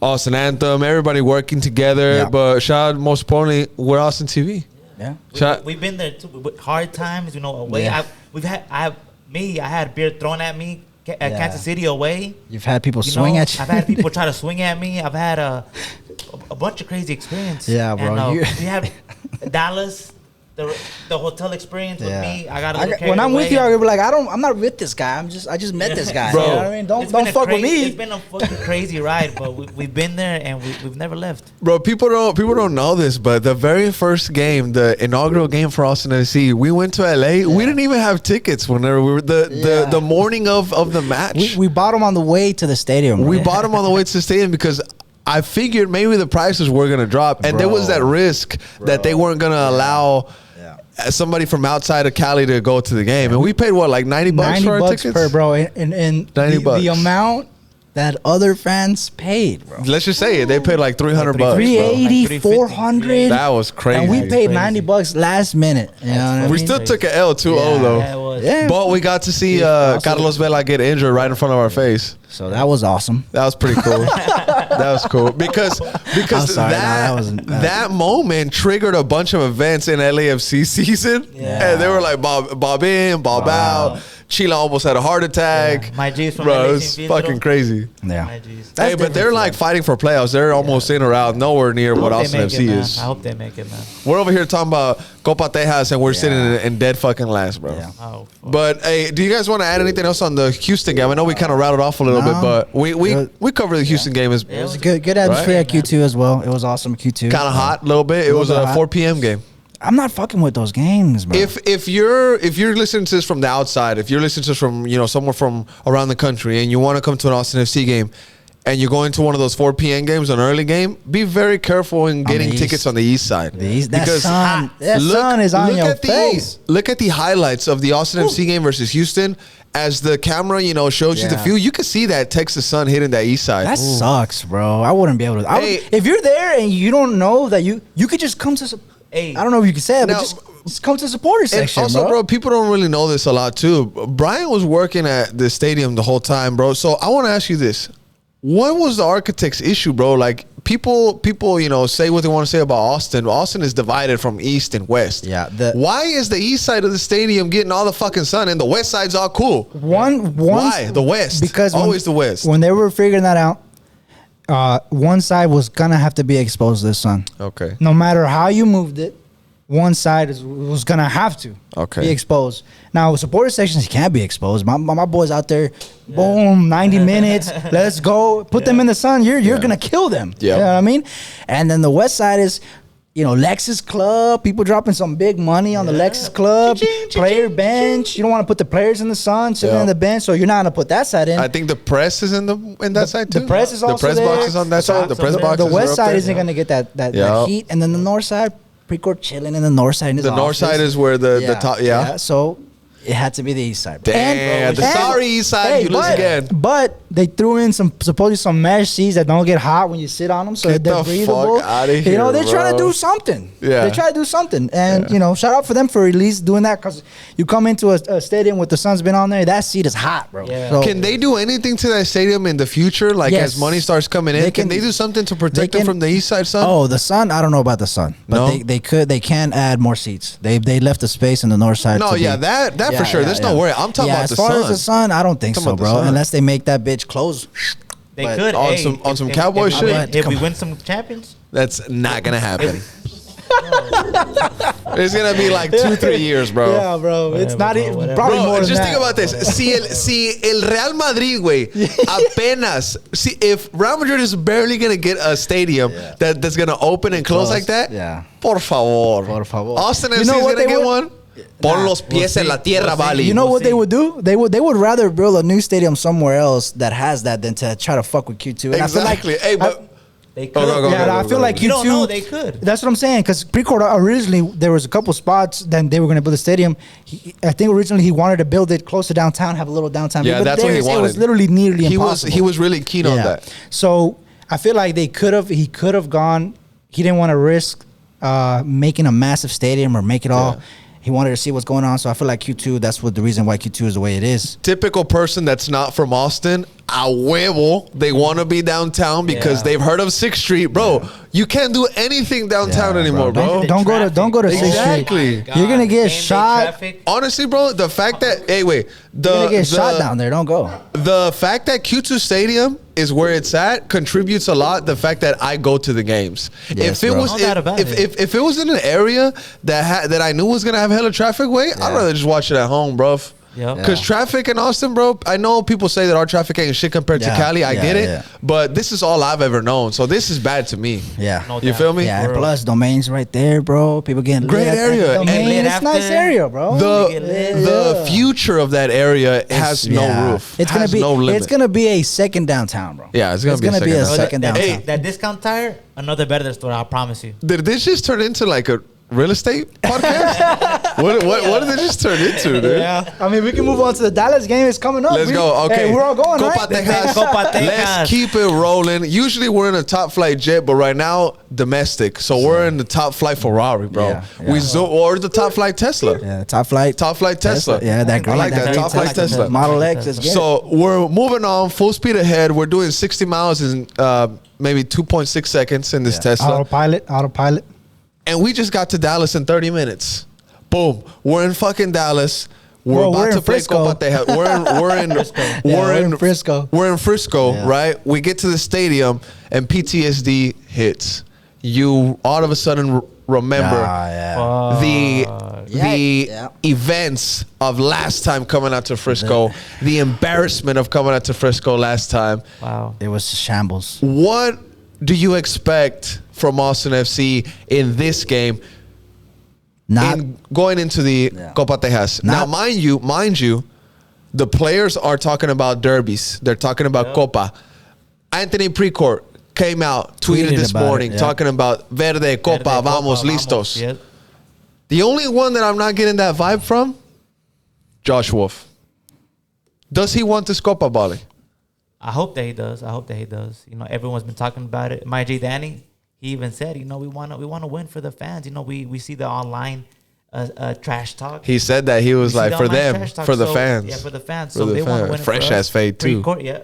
Austin Anthem, everybody working together. Yeah. But shout out, most importantly, we're Austin TV. Yeah. Shout We've been there too. With hard times, away. Yeah. I had beer thrown at me at Yeah. Kansas City away. You've had people You swing know, at you. I've had people try to swing at me. I've had a bunch of crazy experience. Yeah, bro, And, you- we have Dallas. the hotel experience with me. I got a little when I'm with you, I I'll be like, I'm not with this guy. I just met this guy. Bro. You know what I mean? Don't fuck with me. It's been a fucking crazy ride, but we've been there and we've never left. Bro, people don't know this, but the very first game, the inaugural game for Austin FC, we went to LA. We didn't even have tickets whenever we were the morning of the match. We bought them on the way to the stadium. We bought them on the way to the stadium because I figured maybe the prices were gonna drop, and there was that risk that they weren't gonna allow somebody from outside of Cali to go to the game. And we paid what, like $90 for our tickets, per bro, and $90. the amount that other fans paid, bro. Let's just say it, they paid like $300. 380, 400. That was crazy. And we paid Crazy. $90 last minute. You know what I We mean? still took an L 2-0 though. Yeah, it was. Yeah. But we got to see Carlos Vela get injured right in front of our face. So that was awesome. That was pretty cool. That was cool because I'm sorry, that wasn't- that moment triggered a bunch of events in LAFC season, and they were like Bob in, Bob out. Chila almost had a heart attack. My G's from Bro, LA it was Team fucking Field. crazy. Yeah. My G's. Hey, but they're like fighting for playoffs. They're almost in or out, nowhere near what I hope they Austin make FC it, man. is. I hope they make it, man. We're over here talking about Copa Tejas, and we're sitting in dead fucking last, bro. Yeah. Oh, fuck. But hey, do you guys want to add anything else on the Houston game? I know we kind of rattled off a little No. bit, but we covered the Houston game as It was a good atmosphere Right? at Q2 as well. It was awesome at Q2. kind of hot a little bit. It A was little a bit 4 hot. p.m. game. I'm not fucking with those games, bro. If you're listening to this from the outside, if you're listening to this from somewhere from around the country, and you want to come to an Austin FC game, and you're going to one of those 4 p.m. games, an early game, be very careful in getting the tickets east. on the east side. That sun is on your face. Look at the highlights of the Austin FC game versus Houston. As the camera, shows you the Yeah. view, you can see that Texas sun hitting that east side. That sucks, bro. I wouldn't be able to. Hey. If you're there and you don't know that you could just come to. Hey. I don't know if you can say it, Now- but just come to the supporter And section, also, bro. bro, people don't really know this a lot too. Brian was working at the stadium the whole time, bro. So I want to ask you this: what was the architect's issue, bro? Like people, say what they want to say about Austin. Austin is divided from east and west. Yeah, Why is the east side of the stadium getting all the fucking sun and the west side's all cool? Why the west? Because Always the west. When they were figuring that out, one side was gonna have to be exposed to the sun. Okay. no matter how you moved it, one side was gonna have to Be exposed. Now, supporter sections can't be exposed. My boys out there, boom, 90 minutes. Let's go. Put them in the sun. You're gonna kill them. Yeah. You know what I mean? And then the west side is, Lexus Club. People dropping some big money on the Lexus Club. Player bench. You don't want to put the players in the sun, sitting Yeah. in the bench. So you're not gonna put that side in. I think the press is in that side too. The press is also the press there. box is on that side. The press the- box. The is west up side there. isn't gonna get that Yeah. heat, and then the north side, Precourt chilling in the north side. In his The north office. side is where the top. Yeah. So it had to be the east side. Bro. Damn, the sorry east side. You lose again. But they threw in supposedly some mesh seats that don't get hot when you sit on them, so Get they're the breathable. fuck outta here, They're trying to bro. do something. Yeah. They try to do something, and shout out for them for at least doing that, because you come into a stadium with the sun's been on there, that seat is hot, bro. Yeah. So Can they do anything to that stadium in the future? Like Yes. as money starts coming in, They can can- they do something to protect they them can- from the east side sun? Oh, the sun. I don't know about the sun, but No? they can add more seats. They left the space in the north side. No, to yeah, be- that for sure. There's no worry. I'm talking about as the far sun. as the sun, I don't think Talking so, about the bro. sun. Unless they make that bitch close. They But could on hey, some- on if- some if- cowboy if we shit? win- If we Come win some champions, That's not gonna happen. It's gonna be like 2-3 years, bro. Yeah, bro. It's Whatever, not bro, even whatever. probably Bro, more than just that. think about this. Si el Real Madrid, güey, apenas. See, if Real Madrid is barely gonna get a stadium that's gonna open and close like that, Yeah. por favor. Por favor. Austin You FC know is what gonna they get would- one. Pon los pies en la tierra, Valley. You know We'll what they see. would do? They would rather build a new stadium somewhere else that has that than to try to fuck with Q2. And Exactly. Hey, but they could. go, Yeah, go, I go, feel go, like go. You Q2. don't know, they could. That's what I'm saying. Because Precourt originally there was a couple spots. Then they were going to build a stadium. I think originally he wanted to build it close to downtown, have a little downtown. Yeah, but that's what he It was wanted. literally nearly he impossible. was really keen on that. So I feel like he could have gone. He didn't want to risk making a massive stadium or make it all. He wanted to see what's going on. So I feel like Q2. That's what the reason why Q2 is the way it is. Typical person that's not from Austin, a huevo, they want to be downtown because Yeah. they've heard of 6th Street, bro. You can't do anything downtown Yeah, anymore, bro. bro. Don't go to Exactly. 6th Street. You're gonna get shot. Honestly, bro, the fact that You're gonna get shot down there. Don't go. the fact that Q2 Stadium is where it's at contributes a lot. The fact that I go to the games. Yes, If it bro. was No doubt about it. if it was in an area that I knew was gonna have hella traffic, I'd rather just watch it at home, bro. Yeah. Because traffic in Austin, bro, I know people say that our traffic ain't shit compared to Yeah, Cali. I yeah, get it. yeah. But this is all I've ever known. So this is bad to me. Yeah. No You doubt. feel me? Yeah, and Bro. plus domains right there, bro. People getting Great lit at area. the And domain. lit It's nice after. area, bro. The future of that area has no roof. It's gonna has be no limit. it's gonna be a second downtown, bro. Yeah, it's gonna be a second downtown. second that, downtown. that discount tire, another better store. I promise you. Did this just turn into like a real estate podcast? what did it just turn into, dude? I mean, we can move on to the Dallas game. It's coming up. Let's go. Okay. Hey, we're all going, Copa right? Tejas. Copa Tejas. Let's keep it rolling. Usually we're in a top flight jet, but right now domestic. So we're in the top flight Ferrari, bro. Yeah, yeah. Or the top flight Tesla. Yeah, top flight. Top flight Tesla. Yeah, that green. I like that. green Top flight Tesla. Model X is good. So we're moving on full speed ahead. We're doing 60 miles in maybe 2.6 seconds in this Tesla. Autopilot. And we just got to Dallas in 30 minutes. Boom. We're in fucking Dallas. We're Bro, about we're to in play Frisco. Copa Tejas. we're in Frisco. We're in Frisco, Yeah. right? We get to the stadium and PTSD hits. You all of a sudden remember the Yeah. events of last time coming out to Frisco, the embarrassment of coming out to Frisco last time. Wow. It was shambles. What do you expect from Austin FC in this game? Not Going into the Yeah. Copa Tejas. Now, Not- mind you, the players are talking about derbies. They're talking about Copa. Anthony Precourt came out, tweeted this about it, morning, yeah. talking about Verde, Copa, Verde, vamos, Copa, listos. Yep. The only one that I'm not getting that vibe from, Josh Wolf. Does he want this Copa, Bali? I hope that he does. You know, everyone's been talking about it. My J. Danny, he even said, you know, we want to win for the fans. You know, we see the online trash talk. He said that he was We see like, the for online them, trash talk. for the So, fans. Yeah, for the fans. For So the they want to fans. win it Fresh for us. ass fade, too. Pre-court, yeah.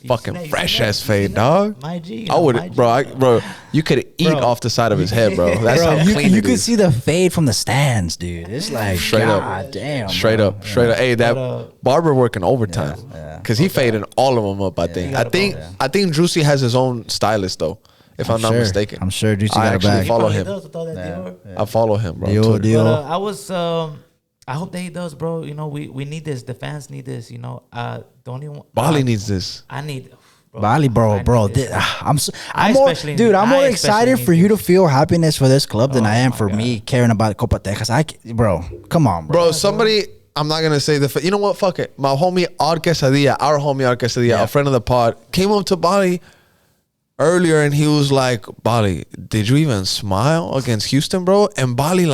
You Fucking see that? You fresh see that? ass You fade, see that? dog. My G. you I know, would, my G. bro, you could eat Bro. off the side of his head, bro. That's Bro, how you, clean you it could is. see the fade from the stands, dude. It's like Straight up. God damn. Straight bro. up. Hey, that But, Barber working overtime Yeah. because he faded all of them up. I think. He I got a think. ball, I think Juicy has his own stylist though, if I'm not sure. mistaken. I'm sure Juicy I got a actually bag. He follow probably him. does with all that Dior. I follow him, bro. on Dio, Twitter. Dio. But I was I hope that he does, bro. You know, we need this. The fans need this. You know, don't even. Bali needs this. I need. Bali, I bro. need this. I'm more, especially dude. need- I'm more I excited especially for need you to this. feel happiness for this club than Oh I am my for God. me caring about Copa Tejas. Bro, come on, bro. Bro, somebody. I'm not gonna say you know what? Fuck it. My homie Art Quesadilla, our homie Art Quesadilla, Yeah. a friend of the pod, came up to Bali earlier and he was like, "Bali, did you even smile against Houston, bro?" And Bali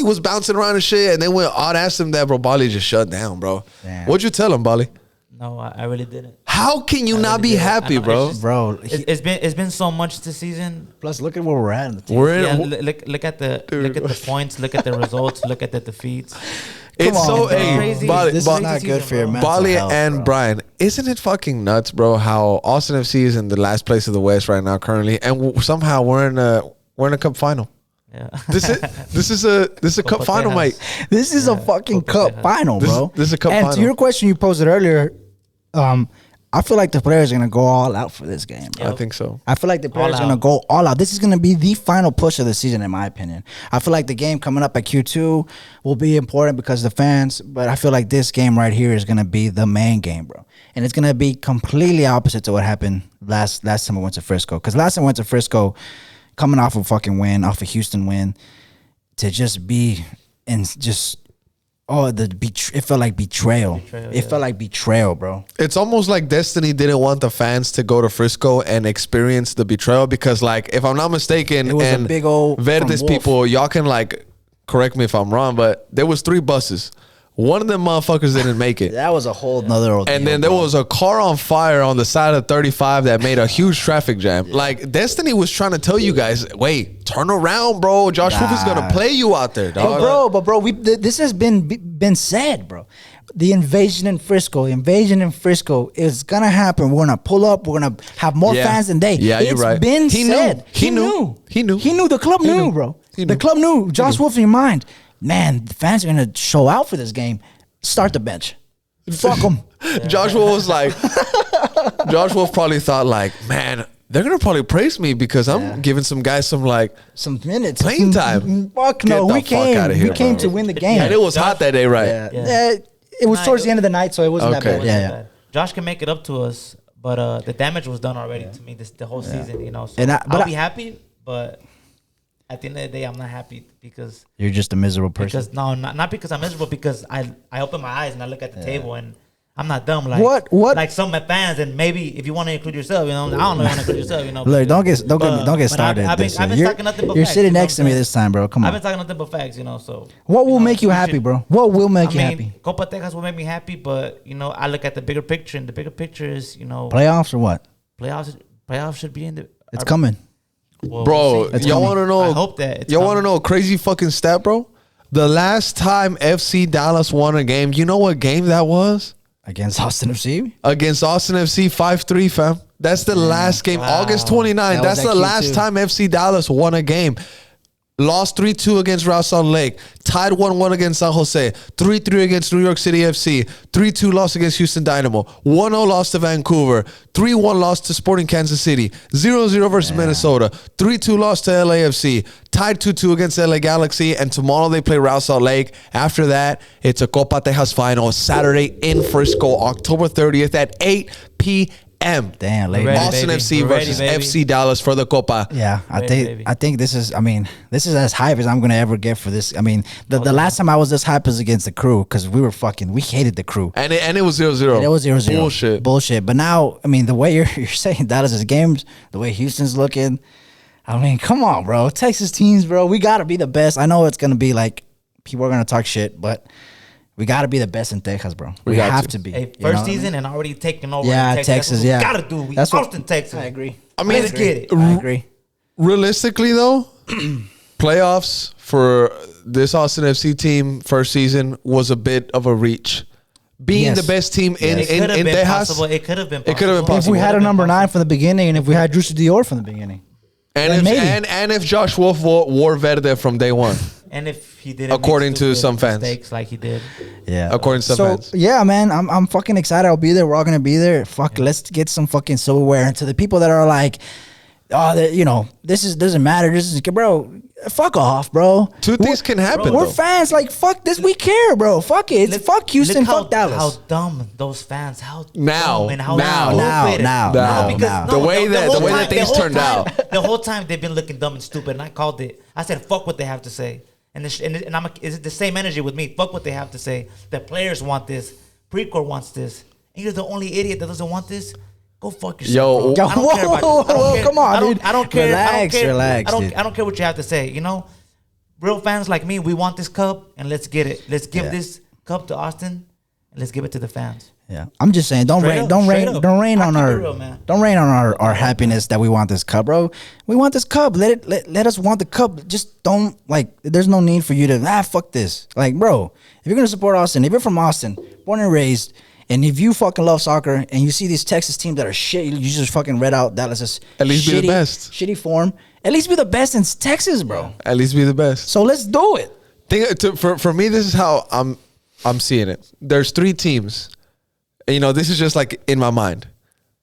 was bouncing around and shit. And then when Art asked him that, bro, Bali just shut down, bro. Damn. What'd you tell him, Bali? No, I really didn't. How can you I not really be didn't. happy, I know, bro? it's just- Bro, It's been so much this season. plus look at where we're at in the team. We're in. Yeah, look at the points, look at the results, look at the defeats. It's Come on, so bro. hey, Crazy. Bali, This Bali, is not good for your bro. mental Bali health, and bro. Brian, isn't it fucking nuts, bro? How Austin FC is in the last place of the West right now, currently, and somehow we're in a cup final. Yeah. This is a cup Copa final, Tejas. mate. This is a fucking Copa cup Tejas. final, bro. This is a cup and final. to your question you posted earlier, I feel like the players are gonna go all out for this game, bro. I think so. I feel like the players are All gonna out. go all out. This is gonna be the final push of the season, in my opinion. I feel like the game coming up at Q2 will be important because the fans, but I feel like this game right here is gonna be the main game, bro. And it's gonna be completely opposite to what happened last time we went to Frisco. Because last time we went to Frisco, coming off a fucking win, off a Houston win, to just be and just it felt like betrayal. It felt like betrayal, bro. It's almost like Destiny didn't want the fans to go to Frisco and experience the betrayal because, like, if I'm not mistaken, It was a and big old Verdes from Wolf. people, y'all can like correct me if I'm wrong, but there was 3 buses. One of them motherfuckers didn't make it. That was a whole nother ordeal, And then there bro. was a car on fire on the side of 35 that made a huge traffic jam. Like, Destiny was trying to tell you guys, wait, turn around, bro. Josh Wolf is going to Nah. play you out there, dog. But bro, this has been said, bro. The invasion in Frisco is gonna happen. We're gonna pull up. We're gonna have more Yeah. fans than they. Yeah, you're It's right. been He knew. said. He knew. He knew. He knew. The club He knew, knew. bro. He The knew. club knew. Josh Wolf in your mind, man. The fans are gonna show out for this game. Start the bench. Fuck them. Joshua was like, Josh Wolf probably thought like, man, they're gonna probably praise me because I'm giving some guys some like some minutes, playing time. Fuck Get no, the we fuck came. outta here, We came bro. to win the game. And it was hot that day, right? Yeah. Yeah. It was Nah, towards the end of the night, so it wasn't Okay. that bad. Yeah. Josh can make it up to us, but the damage was done already to me the whole season. You know, so And I'll be happy, but at the end of the day, I'm not happy because You're just a miserable person. because no, not because I'm miserable. Because I open my eyes and I look at the table and I'm not dumb like What? like some fans. And maybe if you want to include yourself, you know, I don't know if you want to include yourself, you know. Look, don't get but started. I've been You're, talking nothing but you're facts, sitting you know next to what me I'm this time, bro. Come I've on. been talking nothing but facts, you know. So What will you know, make you happy, should- bro? What will make you I mean, happy? Copa Texas will make me happy, but you know, I look at the bigger picture, and the bigger picture is, you know, Playoffs or what? playoffs should be in the. It's coming. Well, Bro, we'll see. It's y'all coming. want to know? I hope that it's y'all want to coming. know a crazy fucking stat, bro? The last time FC Dallas won a game, you know what game that was? Against Austin FC? Against Austin FC 5-3, fam. That's the last game. Wow. August 29. That That's was the at last Q2. time FC Dallas won a game. Lost 3-2 against Real Salt Lake. Tied 1-1 against San Jose. 3-3 against New York City FC. 3-2 loss against Houston Dynamo. 1-0 loss to Vancouver. 3-1 loss to Sporting Kansas City. 0-0 versus Minnesota. 3-2 loss to LAFC. Tied 2-2 against LA Galaxy. And tomorrow they play Real Salt Lake. After that, it's a Copa Tejas final. Saturday in Frisco, October 30th at 8 p.m. Damn, late. Ready, night. Austin baby. FC We're ready, versus baby. FC Dallas for the Copa. Yeah, Ready, I think this is. I mean, this is as hype as I'm gonna ever get for this. I mean, the last time I was this hype was against the Crew because we hated the Crew. And it was 0-0. It was 0-0. Bullshit. But now, I mean, the way you're saying Dallas's games, the way Houston's looking, I mean, come on, bro. Texas teams, bro, we gotta be the best. I know it's gonna be like people are gonna talk shit, but we gotta be the best in Texas, bro. We got have to. to be. Hey, You know first what I mean? season and already taking over. Yeah, in Texas. That's what Yeah, we gotta do. We That's what- Austin, Texas. I agree. I mean, Let's get it. I agree. Realistically, though, playoffs for this Austin FC team first season was a bit of a reach. Being Yes. the best team in It could have been Tejas, possible. It could have been possible. It could have been If possible. we had a It number would've been 9 from the beginning, and if we had Drusu Dior from the beginning, and then if maybe. and if Josh Wolf wore Verde from day one, And if he didn't, According make to stupid some fans. mistakes like he did, Yeah. according to some so fans. yeah, man, I'm fucking excited. I'll be there. We're all gonna be there. Fuck, let's get some fucking silverware. And to the people that are like, oh, you know, doesn't matter. This is, bro, fuck off, bro. Two things can happen. We're though. fans. Like fuck this. We care, bro. Fuck it. It's fuck Houston. look Fuck Dallas. How dumb those fans. How Now, dumb and how now, stupid. now, now. because The way that whole things the whole turned time- out. The whole time they've been looking dumb and stupid, and I called it. I said, "Fuck what they have to say." And I'm is it the same energy with me? Fuck what they have to say. The players want this. Precor wants this. And you're the only idiot that doesn't want this. Go fuck yourself. Yo, bro. I don't whoa, care about whoa, this. I don't whoa, care. come on, I don't, dude. I don't care. I don't Relax, care. relax, I dude. don't care what you have to say. You know, real fans like me, we want this cup, and let's get it. Let's give Yeah. this cup to Austin, and let's give it to the fans. Yeah, I'm just saying, don't Straight rain, up, don't straight rain, up. don't rain I on keep it our, real, man. don't rain on our happiness that we want this cup, bro. We want this cup. Let us want the cup. Just don't like. There's no need for you to fuck this. Like, bro, if you're gonna support Austin, if you're from Austin, born and raised, and if you fucking love soccer and you see these Texas teams that are shit, you just fucking read out Dallas is At least be the best. shitty form. At least be the best in Texas, bro. At least be the best. So let's do it. For me, this is how I'm seeing it. There's three teams. And, you know, this is just like in my mind.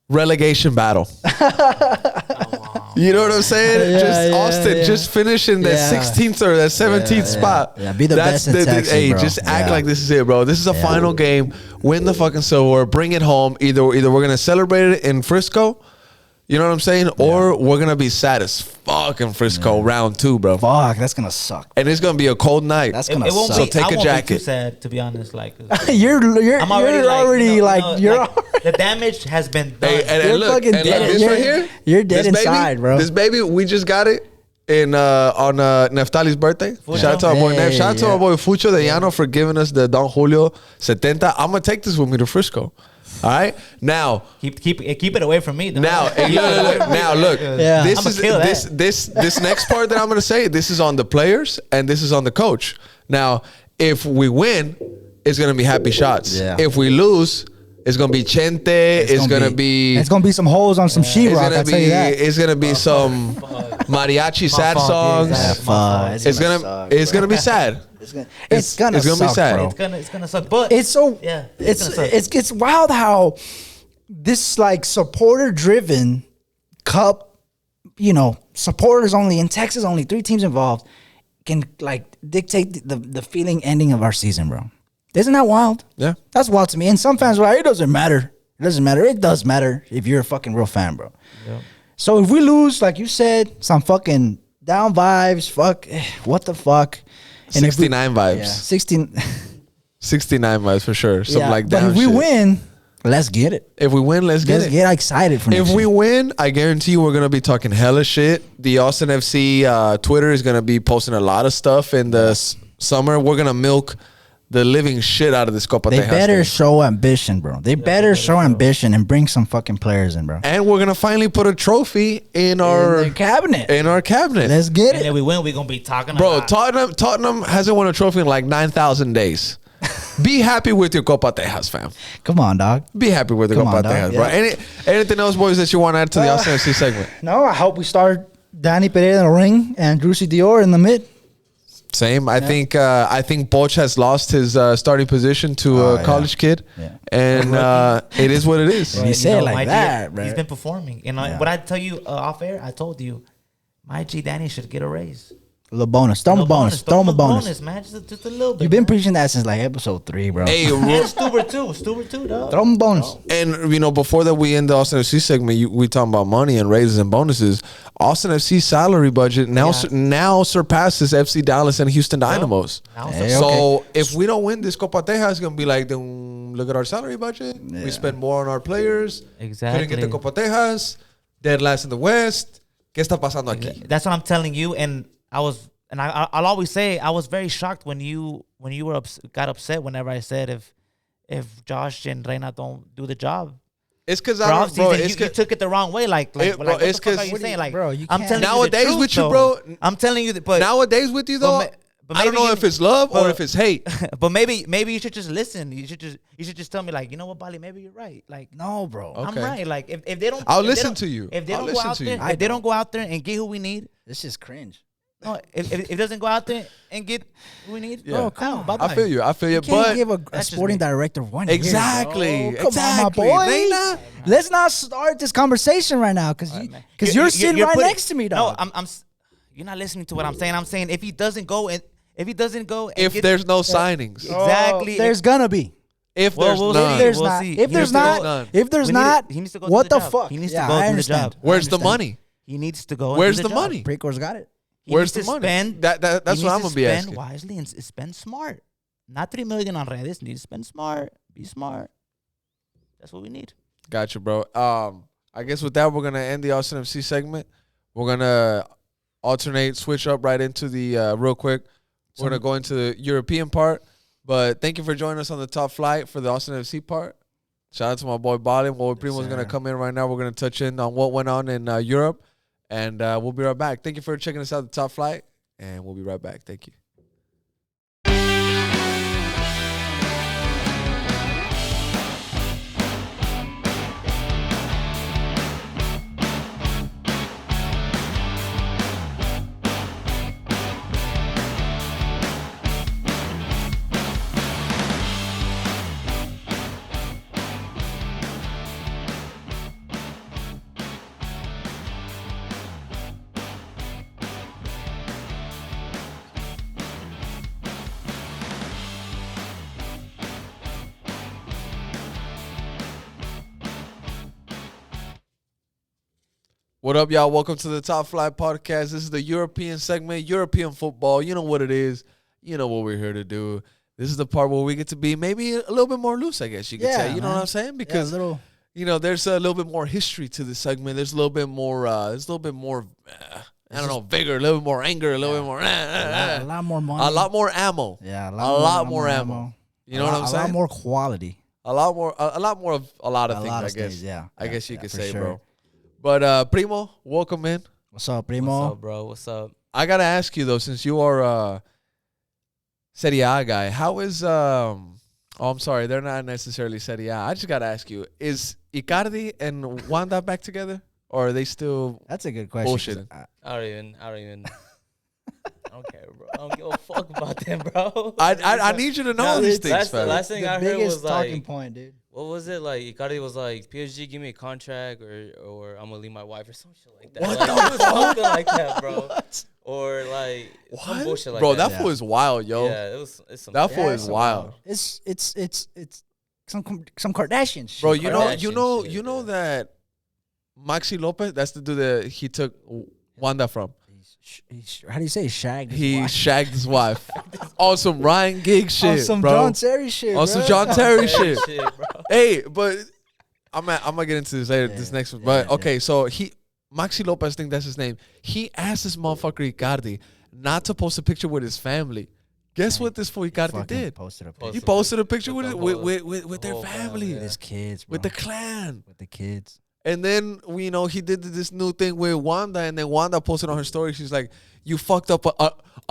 Relegation battle. You know what I'm saying? Yeah, just yeah, Austin, yeah. just finishing that Yeah. 16th or that 17th spot. Yeah, be the best in Texas, Hey, bro. just act Yeah. like this is it, bro. This is a final game. Win the fucking silver. Bring it home. Either we're gonna celebrate it in Frisco. You know what I'm saying? Or we're gonna be sad as fuck in Frisco round 2, bro. Fuck, that's gonna suck. And it's gonna be a cold night. That's It, gonna it won't suck. So be. take I a won't jacket. Be too sad, to be honest. Like you're I'm already you're like, already like the damage has been done. Hey, and You're look, fucking and dead. look, this You're- right here. you're dead this baby- inside, bro. This baby, we just got it in on Neftali's birthday. Fucho? Shout out to our boy Nef. Hey, Shout out to yeah. our boy Fucho de Llano for giving us the Don Julio 70. I'm gonna take this with me to Frisco. All right, now. Keep it away from me. Though. Now, hey, look, now look. Yeah. This I'ma is kill this that. this next part that I'm gonna say. This is on the players and this is on the coach. Now, if we win, it's gonna be happy shots. Yeah. If we lose, it's gonna be Chente. It's gonna be. It's gonna be some holes on some It's sheetrock. gonna I'll tell you that. It's gonna be some mariachi sad fault, songs. yeah, Yeah, my fuck. fault. It's gonna suck, it's bro. gonna be sad. It's gonna It's gonna be suck, sad. bro. It's gonna suck. But It's so yeah, it's gonna suck. it's wild how this like supporter driven cup, supporters only in Texas, only 3 teams involved, can like dictate the feeling ending of our season, bro. Isn't that wild? Yeah. That's wild to me. And some fans are like, it doesn't matter. It doesn't matter. It does matter if you're a fucking real fan, bro. Yep. So if we lose, like you said, some fucking down vibes, what the fuck? And if we- 69 vibes. Yeah, 16. 69 vibes for sure. Something Yeah, like but that. if we win, let's get it. If we win, let's get Let's it. get excited for next If we year. win, I guarantee you we're gonna be talking hella shit. The Austin FC Twitter is gonna be posting a lot of stuff in the summer. We're gonna milk the living shit out of this Copa They Tejas better thing. show ambition, bro. They better show ambition and bring some fucking players in, bro. And we're gonna finally put a trophy in our In the cabinet. cabinet. Let's get And it. if we win, we're gonna be talking Bro, about Tottenham hasn't won a trophy in like 9,000 days. Be happy with your Copa Tejas, fam. Come on, dog. Be happy with the Come Copa on, dog. Tejas, bro. Yeah. Anything else, boys, that you want to add to the Austin FC segment? No, I hope we start Danny Pereira in the ring and Drucy Dior in the mid. Same. I think Poch has lost his starting position to Oh, a college kid, Yeah. and it is what it is. Right. You say it like my G, that, bro. He's been performing. And Yeah. what I tell you off air, I told you, my G Danny should get a raise. A little bonus. Throw him a No bonus. Throw him a bonus. man. Just a little bit. You've been man. preaching that since like episode 3, bro. Hey, And Stuber too, dog. Throw him a bonus. and before that we end the Austin FC segment, we talking about money and raises and bonuses. Austin FC salary budget now Yeah. now surpasses FC Dallas and Houston Dynamos. Now Hey, so- So if we don't win this Copa Tejas, it's gonna be like, then look at our salary budget. We spend more on our players. Couldn't Exactly. get the Copa Tejas. Dead last in the West. ¿Qué está pasando aquí? That's what I'm telling you. And I'll always say I was very shocked when you were got upset whenever I said if Josh and Reina don't do the job. It's because For I don't, offseason, bro. you, It's you 'cause- took it the wrong way. Like It- bro, what it's the fuck 'cause- are you saying? Like, Bro, you I'm can't- telling Nowadays you the truth, with you, though. bro, I'm telling you that, but nowadays with you though, but I don't maybe know you- if it's love or but- if it's hate. but maybe you should just listen. You should just tell me, like, you know what, Bali, maybe you're right. Like, No, bro. Okay. I'm right. Like if they don't, I'll if they listen don't- to you. If they I'll don't go listen out to there, you. if they don't go out there and get who we need, This is cringe. no, if it doesn't go out there and get who we need, Yeah. bro, come on, I feel you. I feel you. You can't But give a That's just sporting me. director 1 year. exactly, bro. Come exactly. on, my boy. Reina. Let's not start this conversation right now because you're sitting right putting- next to me, No, dog. you're not listening to what I'm saying. I'm saying if he doesn't go and if get- there's no signings, exactly, There's gonna be. if Well, there's we'll none, see. If there's We'll not, see. if He there's needs to go- not, if there's We need not, he needs to go what do the job. fuck? He needs Yeah, to go I do the understand. job. where's the understand. money? He needs to go. and Where's do the job. money? Precour's got it. He Where's needs the to money? Spend, That's he what I'm needs gonna be to asking. spend wisely and spend smart. Not 3 million on Reddit. Need to spend smart. Be smart. That's what we need. Gotcha, bro. I guess with that, we're gonna end the Austin FC segment. We're gonna alternate, switch up right into the real quick. We're gonna go into the European part. But thank you for joining us on the top flight for the Austin FC part. Shout out to my boy Bali. Boy Primo's gonna come in right now. We're gonna touch in on what went on in Europe, and we'll be right back. Thank you for checking us out, the top flight, and we'll be right back. Thank you. What up, y'all? Welcome to the Top Flight Podcast. This is the European segment, European football. You know what it is. You know what we're here to do. This is the part where we get to be maybe a little bit more loose, I guess you could say. You know man. what I'm saying? Because Yeah, a little. there's a little bit more history to the segment. There's a little bit more. I don't know, vigor, a little bit more anger, a little bit more. A lot more money. A lot more ammo. Yeah, a lot more ammo. You know what I'm saying? A lot more quality. A lot more of a lot of A things, lot I of guess. things, yeah. I Yeah, guess you yeah, could for say, sure. bro. But Primo, welcome in. What's up, Primo? What's up, bro? What's up? I gotta ask you though, since you are a Serie A guy, how is Oh, I'm sorry, they're not necessarily Serie A. I just gotta ask you: is Icardi and Wanda back together, or are they still? That's a good question. 'cause Bullshitting. I don't even don't care, bro. I don't give a fuck about them, bro. I need you to know these things, The fam. last thing The I heard biggest was talking like, point, dude. what was it? Like Icardi was like, PSG, give me a contract, or I'm gonna leave my wife or some shit like that. What Like, the it was fuck? something like that, bro. Or like some What? bullshit like Bro, that. that fool is wild, yo. Yeah, it's some That fool Yeah, is it's wild. It's some Kardashian shit. Bro, you know, Kardashian shit, you know yeah. that Maxi Lopez, that's the dude that he took Wanda from. How do you say shagged? his He wife? shagged his wife. On some Ryan Giggs shit, on some bro. John Terry shit. On some bro. John Terry shit. shit, bro. Hey, but I'm gonna get into this later. This next one, but yeah, okay. So Maxi Lopez, I think that's his name. He asked this motherfucker Icardi not to post a picture with his family. Guess what this fool Icardi Fucking did? posted a Post He picture posted a picture with with the with their whole family, family, with yeah. his kids, bro. with the clan. with the kids. And then you know he did this new thing with Wanda, and then Wanda posted on her story. She's like, "You fucked up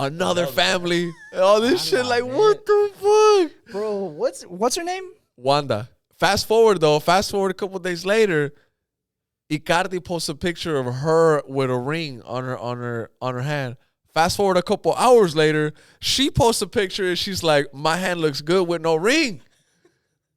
another family." And all this shit. Like, what the fuck, Bro, what's her name? Wanda. Fast forward a couple days later, Icardi posts a picture of her with a ring on her hand. Fast forward a couple hours later, she posts a picture and she's like, "My hand looks good with no ring."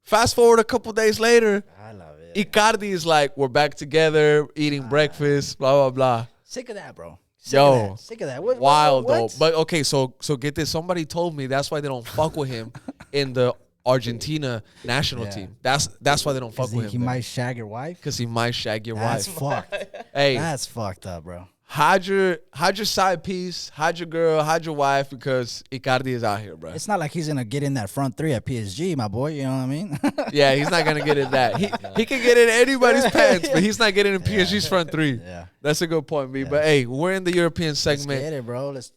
Fast forward a couple days later, I love it. Icardi is like, "We're back together, eating breakfast, blah blah blah." Sick of that, bro. Yo, Sick of that. Wild what? though. But okay, so get this. Somebody told me that's why they don't fuck with him in the Argentina national Yeah. team. That's why they don't fuck with him. He might shag your wife. Because he might shag your That's wife. fucked. Hey, That's fucked up, bro. hide your side piece, hide your girl, hide your wife, because Icardi is out here, bro. It's not like he's gonna get in that front three at PSG, my boy. You know what I mean? Yeah, he's not gonna get in that. He can get in anybody's pants, but he's not getting in PSG's front three. Yeah. That's a good point, B. But hey, we're in the European Let's segment. get it, bro. Let's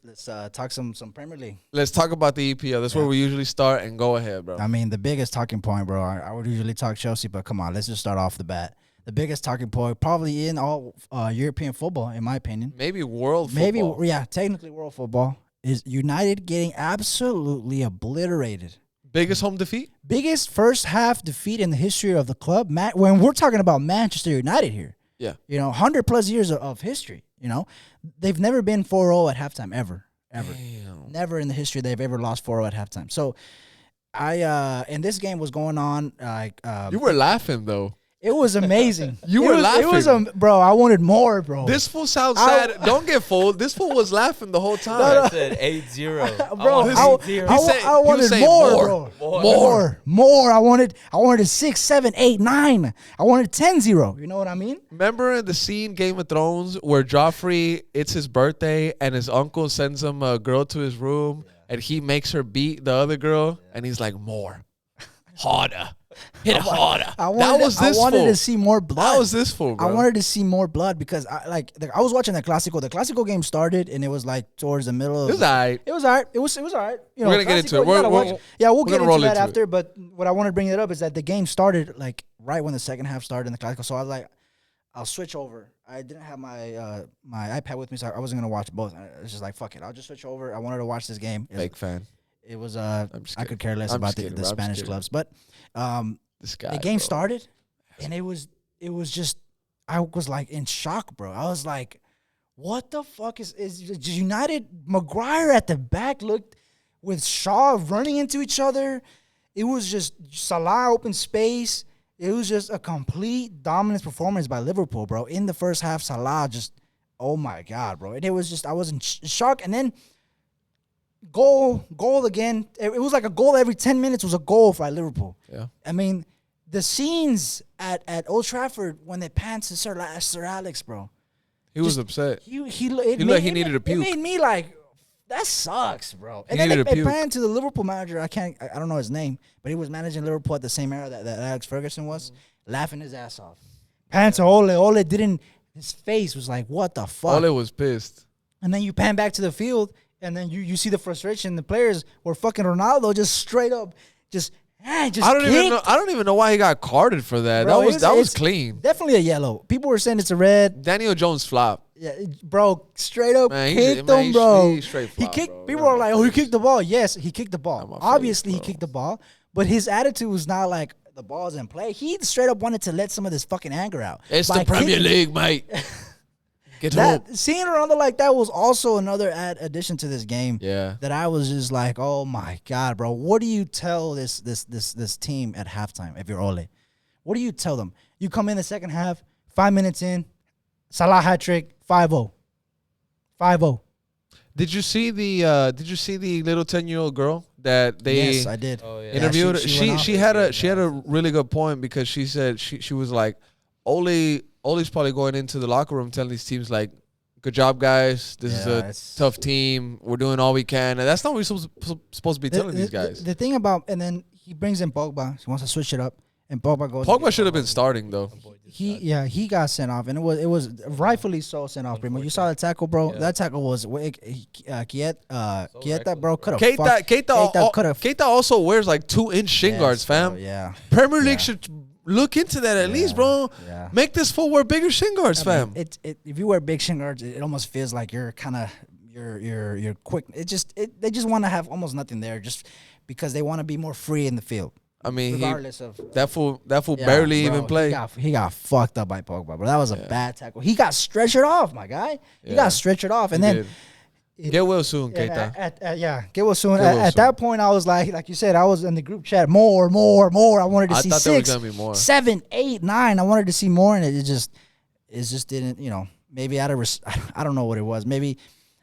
talk some Premier League. Let's talk about the EPL. That's where we usually start, and go ahead, bro. I mean, the biggest talking point, bro. I would usually talk Chelsea, but come on, let's just start off the bat. The biggest talking point, probably in all European football, in my opinion. Maybe world football. Maybe, yeah, technically world football, is United getting absolutely obliterated. Biggest home defeat? Biggest first half defeat in the history of the club. When we're talking about Manchester United here, Yeah. 100 plus years of history. They've never been 4-0 at halftime ever. Damn. Never in the history they've ever lost 4-0 at halftime. So, and this game was going on You were laughing, though. it was amazing. You It were was- It was laughing. bro. I wanted more, bro. This fool sounds sad. Don't get fooled. This fool was laughing the whole time. I said 8-0. bro, This- I, he I, said- I he was wanted saying more, more. bro. More. I wanted 6, 7, 8, 9. I wanted 10-0. You know what I mean? Remember in the scene Game of Thrones where Joffrey, it's his birthday, and his uncle sends him a girl to his room, and he makes her beat the other girl, and he's like, more. Harder. Hit it harder. I wanted fool. to see more blood. That was this fool, bro. I wanted to see more blood because I was watching the Clasico. The Clasico game started and it was like towards the middle. It was all right. It was alright. It was alright. We're gonna get into it. you gotta We're- watch. Yeah, we'll we're get gonna into roll that into it. after. But what I want to bring it up is that the game started like right when the second half started in the Clasico. So I was like, I'll switch over. I didn't have my my iPad with me, so I wasn't gonna watch both. I was just like, fuck it. I'll just switch over. I wanted to watch this game. Fake fan. It was just I kidding. could care less I'm about just kidding, the bro. I'm just Spanish kidding. clubs, but This guy. the game bro. started, and it was just I was like in shock, bro. I was like, what the fuck is United? Maguire at the back looked with Shaw running into each other. It was just Salah open space. It was just a complete dominance performance by Liverpool, bro. In the first half, Salah just, oh my God, bro. And it was just, I was in shock. And then goal again. It was like a goal every 10 minutes was a goal for Liverpool. Yeah. I mean, the scenes at Old Trafford when they panned to Sir Alex, bro. He was upset. He looked like he needed to puke. It made me like, that sucks, bro. And He then needed to they puke. panned to the Liverpool manager. I don't know his name, but he was managing Liverpool at the same era that Alex Ferguson was, laughing his ass off. Pan to Ole. Ole didn't. His face was like, what the fuck? Ole was pissed. And then you pan back to the field, and then you see the frustration. The players were fucking Ronaldo just straight up, just I don't even know why he got carded for that. Bro, that was it's clean. Definitely a yellow. People were saying it's a red. Daniel Jones flop. Yeah, bro, straight up Man, kicked man, him, bro. he straight He flop, kicked. bro. People Right are in like, my "Oh, he face. kicked the ball." Yes, he kicked the Right ball. in my Obviously, face, he bro. kicked the ball, but his attitude was not like the ball's in play. He straight up wanted to let some of this fucking anger out. It's by the Premier kicking. League, mate. Get hope. Seeing Ronaldo like that was also another addition to this game. Yeah. That I was just like, oh my God, bro. What do you tell this team at halftime if you're Ole? What do you tell them? You come in the second half, 5 minutes in, Salah hat trick, 5-0. 5-0. Did you see the little 10-year-old girl that they Yes, I did. Oh yeah. interviewed? she went She off. had a really good point because she said she was like, Ole's probably going into the locker room telling these teams like, good job, guys. This is a tough team. We're doing all we can. And that's not what we're supposed to be telling these guys. The thing about, and then he brings in Pogba. He wants to switch it up. And Pogba goes. Pogba should have been starting, though. He got sent off. And it was rightfully so sent off, Primo. You saw the tackle, bro. Yeah. That tackle was, Kieta, bro, could have Keita also wears like 2-inch shin guards, fam. Yeah. Premier League Yeah. should look into that at least, bro. Yeah. Make this fool wear bigger shin guards, I mean, fam. if you wear big shin guards, it almost feels like you're kind of you're quick. They just want to have almost nothing there, just because they want to be more free in the field. I mean, Regardless of that fool Yeah, barely bro, even played. He got fucked up by Pogba, bro. That was a bad tackle. He got stretchered off, my guy. He Yeah. got stretchered off, and He then did. Get well soon, Keita. get well soon. Get well At soon. that point, I was like you said, I was in the group chat. More. I wanted to I see thought there was 6, gonna be more. 7, 8, 9. I wanted to see more, and it just didn't. Maybe out of I don't know what it was. Maybe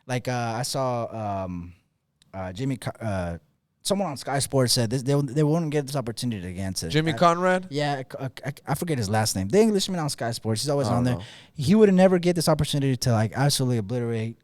like I saw Jimmy. Someone on Sky Sports said this, they wouldn't get this opportunity again. Jimmy Conrad? Yeah, I forget his last name. The Englishman on Sky Sports. He's always I on don't there. know. He would have never get this opportunity to like absolutely obliterate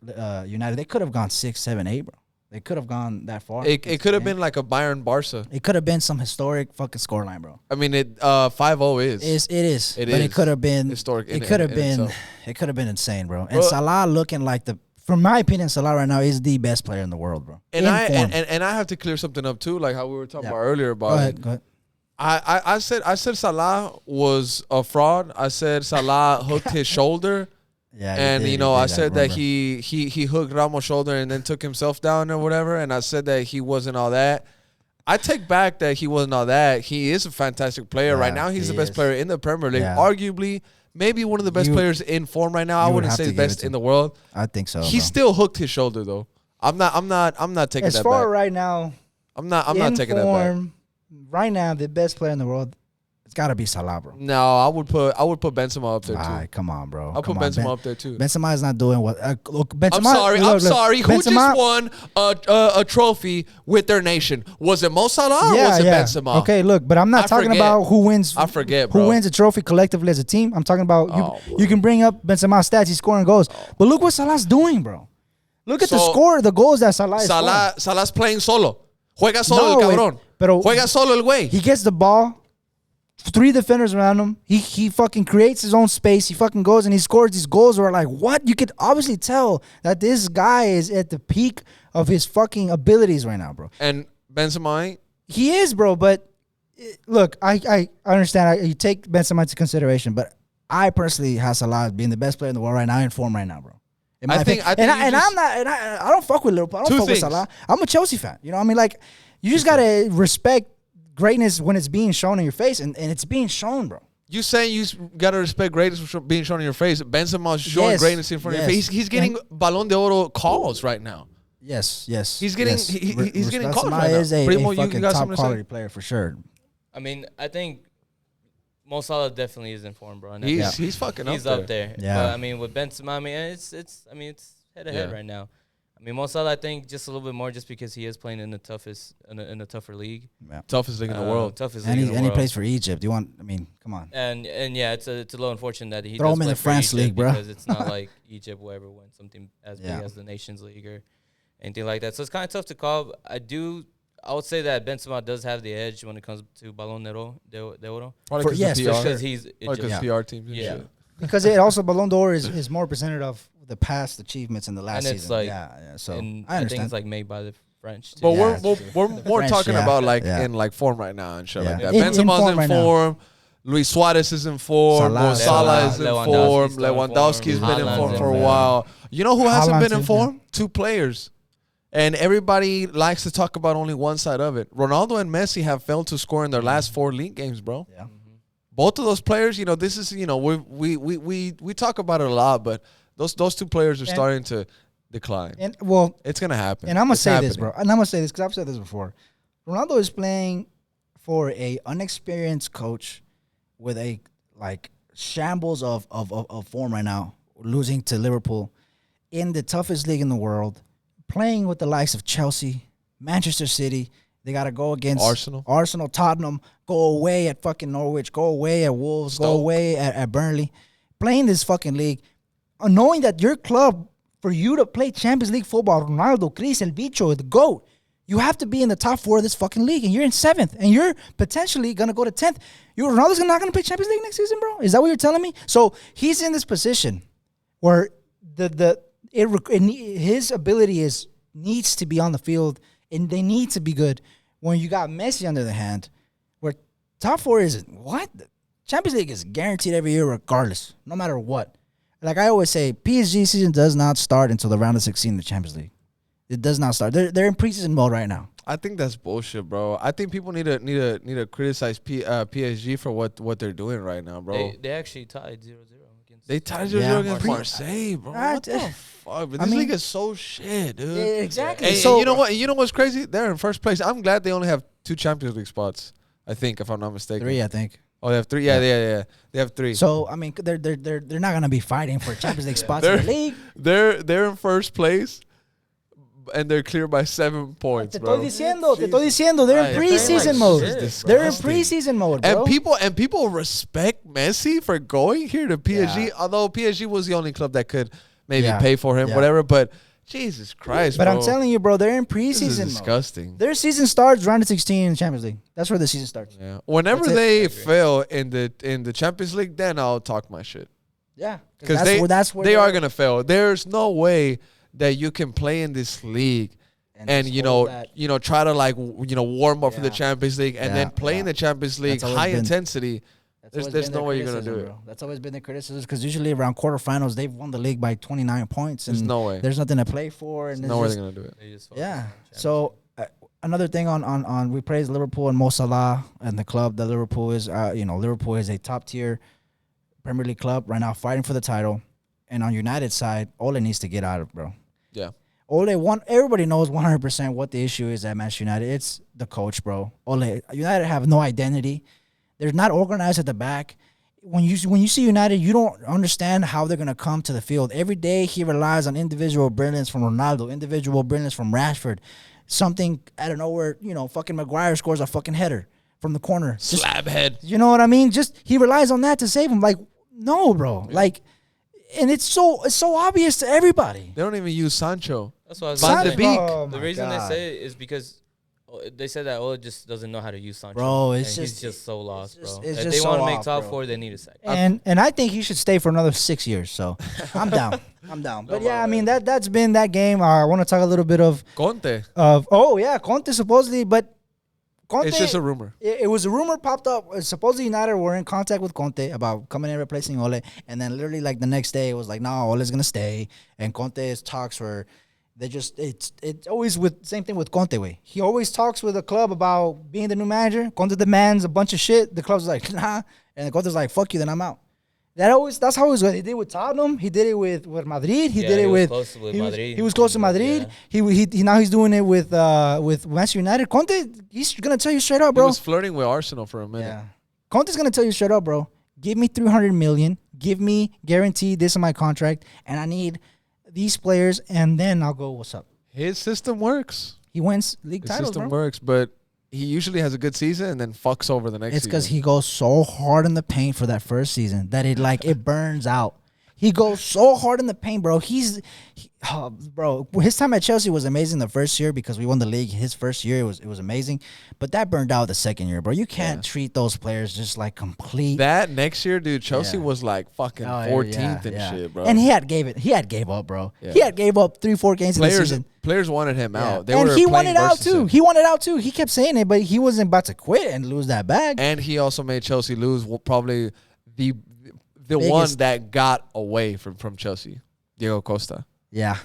United. They could have gone 6, 7, 8, bro. They could have gone that far. It could have been like a Bayern Barca. It could have been some historic fucking scoreline, bro. I mean, 5-0 is. It is. It but is it could have been historic in- It could have in been. itself. It could have been insane, bro. And Bro- Salah looking like from my opinion, Salah right now is the best player in the world, bro. And In I form. and I have to clear something up too, like how we were talking Yeah. about earlier Go about ahead. it. Go ahead. I said Salah was a fraud. I said Salah hooked his shoulder, Yeah, and he did, I I said that remember. he hooked Ramos' shoulder and then took himself down or whatever. And I said that he wasn't all that. I take back that he wasn't all that. He is a fantastic player right Yeah, now. He's the he best is. player in the Premier League, Yeah. arguably maybe one of the best You- players in form right now. I you would wouldn't have say to the give it best to in the him. world. I think so. He bro. still hooked his shoulder though. I'm not taking As that far back. right now, I'm not taking that back. form, right now, the best player in the world, it's got to be Salah, bro. No, I would put Benzema up there too. All right, come on, bro. I'll put Come on. Benzema up there too. Benzema is not doing what. Look, Benzema. I'm sorry. look, I'm sorry. Who Benzema, just won a trophy with their nation? Was it Mo Salah or was it Benzema? Okay, look, but I'm not I talking forget. about who wins. I forget, who bro. wins a trophy collectively as a team. I'm talking about Oh, you can bring up Benzema's stats. He's scoring goals, but look what Salah's doing, bro. Look at the So, score, the goals that Salah is scoring. Salah's playing solo. Juega solo No, el cabrón. pero- Juega solo el güey. He gets the ball, 3 defenders around him. He fucking creates his own space. He fucking goes and he scores these goals. Where like, what? You could obviously tell that this guy is at the peak of his fucking abilities right now, bro. And Benzema ain't. He is, bro. But look, I understand. You take Benzema into consideration, but I personally have Salah as being the best player in the world right now, in form right now, bro. In my opinion. I think you just- I'm not. And I don't fuck with Liverpool. I don't Two fuck with things. Salah. I'm a Chelsea fan. You know what I mean? Like, you just gotta respect greatness when it's being shown in your face, and it's being shown, bro. You saying you gotta respect greatness for being shown in your face. Benzema's showing Yes, greatness in front of your yes. face. He's getting Ballon d'Oro calls right now. Yes. He's getting- yes. he's getting Benzema called right now. is a Primo, you fucking got top something to say? quality player for sure. I mean, I think Mo Salah definitely is in form, bro. And I He's think he's fucking he's up up there. Yeah. But I mean, with Benzema, I mean, it's head to head Yeah. right now. I mean, Mo Salah, I think just a little bit more, just because he is playing in the toughest, in a tougher league, toughest league in the world. toughest And league he in the world. plays for Egypt. Come on. And yeah, it's a little unfortunate that he Throw does him in play the for France Egypt league, bro. because it's not like Egypt will ever win something as Yeah. big as the Nations League or anything like that. So it's kind of tough to call. I would say that Benzema does have the edge when it comes to Ballon d'Oro. Probably For- 'cause yes, of for PR. sure. Because he's Probably 'cause Egypt. PR teams and Yeah. shit. Because it also Ballon d'Or is more representative of the past achievements in the last And it's season. like- yeah. So And I I think understand. it's like made by the French. Too. But Yeah, we're it's more, true. we're more French, talking yeah. about like Yeah. in like form right now and shit Yeah. like that. In Benzema's form in right now. form. Luis Suarez is in form. Salah Mo is Salah in is in form. form. Lewandowski's still in Lewandowski's form. been in Haaland's form in for a form. while. You know who hasn't been in Haaland's in form? 2 players. And everybody likes to talk about only one side of it. Ronaldo and Messi have failed to score in their last 4 league games, bro. Yeah. Both of those players, this is, we talk about it a lot, but Those two players are And- starting to decline. And well, It's gonna happen. and I'm gonna It's say this, happening. bro. And I'm gonna say this because I've said this before. Ronaldo is playing for a unexperienced coach with a like shambles of form right now, losing to Liverpool in the toughest league in the world, playing with the likes of Chelsea, Manchester City. They got to go against Arsenal, Tottenham, go away at fucking Norwich, go away at Wolves, go Stoke. away at Burnley. Playing this fucking league, knowing that your club, for you to play Champions League football, Ronaldo, Chris, El Bicho, the GOAT, you have to be in the top 4 of this fucking league, and you're in 7th, and you're potentially going to go to 10th. Ronaldo's not going to play Champions League next season, bro? Is that what you're telling me? So he's in this position where his ability needs to be on the field, and they need to be good. When you got Messi under the hand, where top 4 is what? Champions League is guaranteed every year regardless, no matter what. Like I always say, PSG season does not start until the round of 16 in the Champions League. It does not start. They're in preseason mode right now. I think that's bullshit, bro. I think people need to criticize PSG for what they're doing right now, bro. They actually tied 0-0 against. They tied 0-0 Yeah. against Marseille, bro. What the fuck? But this mean- league is so shit, dude. Exactly. And So you know what? You know what's crazy? They're in first place. I'm glad they only have 2 Champions League spots. I think, if I'm not mistaken. 3, I think. Oh, they have 3. Yeah. They have 3. So I mean, they're not gonna be fighting for Champions League spots in the league. They're in first place, and they're clear by 7 points, Te bro. estoy diciendo, they're in Christ. preseason This mode. is They're in disgusting. preseason mode, bro. And people respect Messi for going here to PSG. Yeah. Although PSG was the only club that could maybe Yeah. pay for him, Yeah. whatever. But Jesus Christ, But bro. I'm telling you, bro, they're in this is preseason mode. disgusting. Their season starts round of 16 in the Champions League. That's where the season starts. Yeah. Whenever That's it. they fail in the Champions League, then I'll talk my shit. Yeah, Because that's where they are gonna fail. There's no way that you can play in this league and just you hold know that. try to like warm up for the Yeah. Champions League and then play in the Champions League always high been- intensity. That's always There's been no their way you're gonna do criticism, it. bro. That's always been the criticism because usually around quarterfinals they've won the league by 29 points. And There's no way. There's nothing to play for. And There's no way it's they're just, gonna do it. They just focus yeah. on Champions So another thing on we praise Liverpool and Mo Salah and the club that Liverpool is. Liverpool is a top tier Premier League club right now, fighting for the title. And on United side, Ole needs to get out of, bro. Yeah. Everybody knows 100% what the issue is at Manchester United. It's the coach, bro. United have no identity. They're not organized at the back. When you see United, you don't understand how they're gonna come to the field. Every day he relies on individual brilliance from Ronaldo, individual brilliance from Rashford. Something out of nowhere, fucking Maguire scores a fucking header from the corner. Slab head. You know what I mean? Just he relies on that to save him. Like, no, bro. Like, and it's so obvious to everybody. They don't even use Sancho. That's what I was Van gonna de say. Beek. Oh, The my reason God. they say it is because they said that Ole just doesn't know how to use Sancho. Bro, it's and just- he's just so lost, it's just- bro. it's If just they want so to make off, top bro. 4, they need a sack. And I think he should stay for another 6 years. So I'm down. I'm down. But yeah, I mean that's been that game. I want to talk a little bit of Conte. Conte supposedly, but Conte. It's just a rumor. It was a rumor popped up. Supposedly United were in contact with Conte about coming in replacing Ole, and then literally like the next day it was like, no, Ole's gonna stay, and Conte's talks were. They just it's always with same thing with Conte way. He always talks with the club about being the new manager. Conte demands a bunch of shit. The club's like, nah, and Conte's like, fuck you, then I'm out. That's how it was. He did it with Tottenham. He did it with Madrid. He did it was with. close with he was- Madrid. He was close to Madrid. Yeah. He now he's doing it with Manchester United. Conte, he's gonna tell you straight up, He bro. was flirting with Arsenal for a minute. Yeah. Conte's gonna tell you straight up, bro. Give me 300 million. Give me guaranteed this in my contract, and I need these players, and then I'll go. What's up? His system works. He wins league His titles, system bro. works, but he usually has a good season and then fucks over the next It's because season. he goes so hard in the paint for that first season that it burns out. He goes so hard in the paint, bro. Bro, his time at Chelsea was amazing the first year because we won the league. His first year it was amazing, but that burned out the second year, bro. You can't treat those players just like complete. That next year, dude, Chelsea Yeah. was like fucking Oh, 14th yeah. and shit, bro. And he had gave up, bro. Yeah. He had gave up 3-4 games in the season. Players wanted him Yeah. out. They And were he wanted playing out versus too. him. He wanted out too. He kept saying it, but he wasn't about to quit and lose that bag. And he also made Chelsea lose probably the one Biggest- that got away from Chelsea, Diego Costa. Yeah.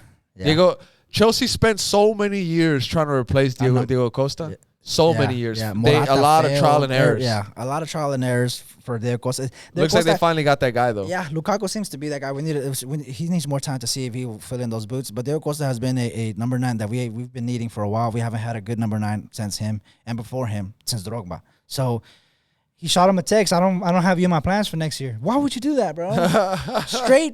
Chelsea spent so many years trying to replace I know. Diego Costa. Yeah. so Yeah, many years. Yeah, A Morata lot of failed. trial and errors. Yeah, a lot of trial and errors for Diego Costa. Looks like they finally got that guy though. Yeah, Lukaku seems to be that guy. He needs more time to see if he will fill in those boots. But Diego Costa has been a number 9 that we've been needing for a while. We haven't had a good number 9 since him and before him since Drogba. So he shot him a text. I don't have you in my plans for next year. Why would you do that, bro?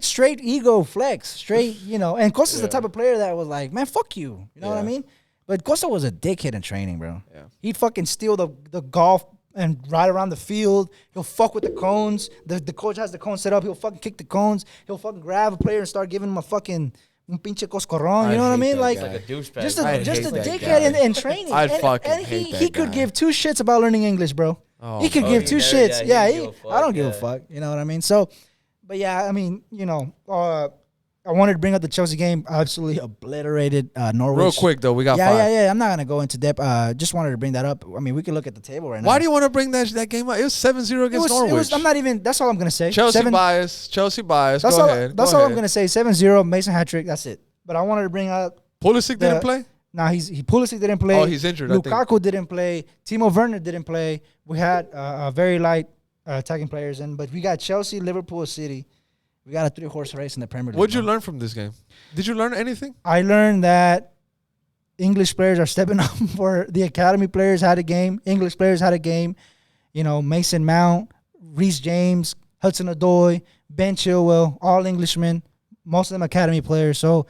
straight ego flex. Straight, And Costa's the type of player that was like, man, fuck you. You know what I mean? But Costa was a dickhead in training, bro. Yeah. He'd fucking steal the golf and ride around the field. He'll fuck with the cones. The coach has the cones set up. He'll fucking kick the cones. He'll fucking grab a player and start giving him un pinche coscorrón. You know what I mean? Like, Like a douchebag. just a I'd just a hate that dickhead guy. in training. I'd and, fucking and hate he that could guy. give 2 shits about learning English, bro. Oh, He could oh, give he 2 never- shits. yeah, he Yeah, didn't give a I don't fuck, give a yeah. fuck. You know what I mean? So, but yeah, I mean, I wanted to bring up the Chelsea game. Absolutely obliterated Norwich. Real quick though, we got 5. Yeah. I'm not gonna go into depth. Just wanted to bring that up. I mean, we could look at the table right now. Why do you want to bring that game up? It was 7-0 against Norwich. I'm not even. That's all I'm gonna say. Chelsea bias. Chelsea bias. That's Go all. ahead. That's Go all ahead. I'm gonna say. 7-0. Mason hat trick. That's it. But I wanted to bring up. Pulisic didn't play. Now Pulisic didn't play. Oh, he's injured, I think. Lukaku didn't play. Timo Werner didn't play. We had a very light attacking players in, but we got Chelsea, Liverpool, City. We got a 3-horse race in the Premier League. What'd you bro. learn from this game? Did you learn anything? I learned that English players are stepping up for the academy players had a game. English players had a game. Mason Mount, Reece James, Hudson Odoi, Ben Chilwell, all Englishmen, most of them academy players. So,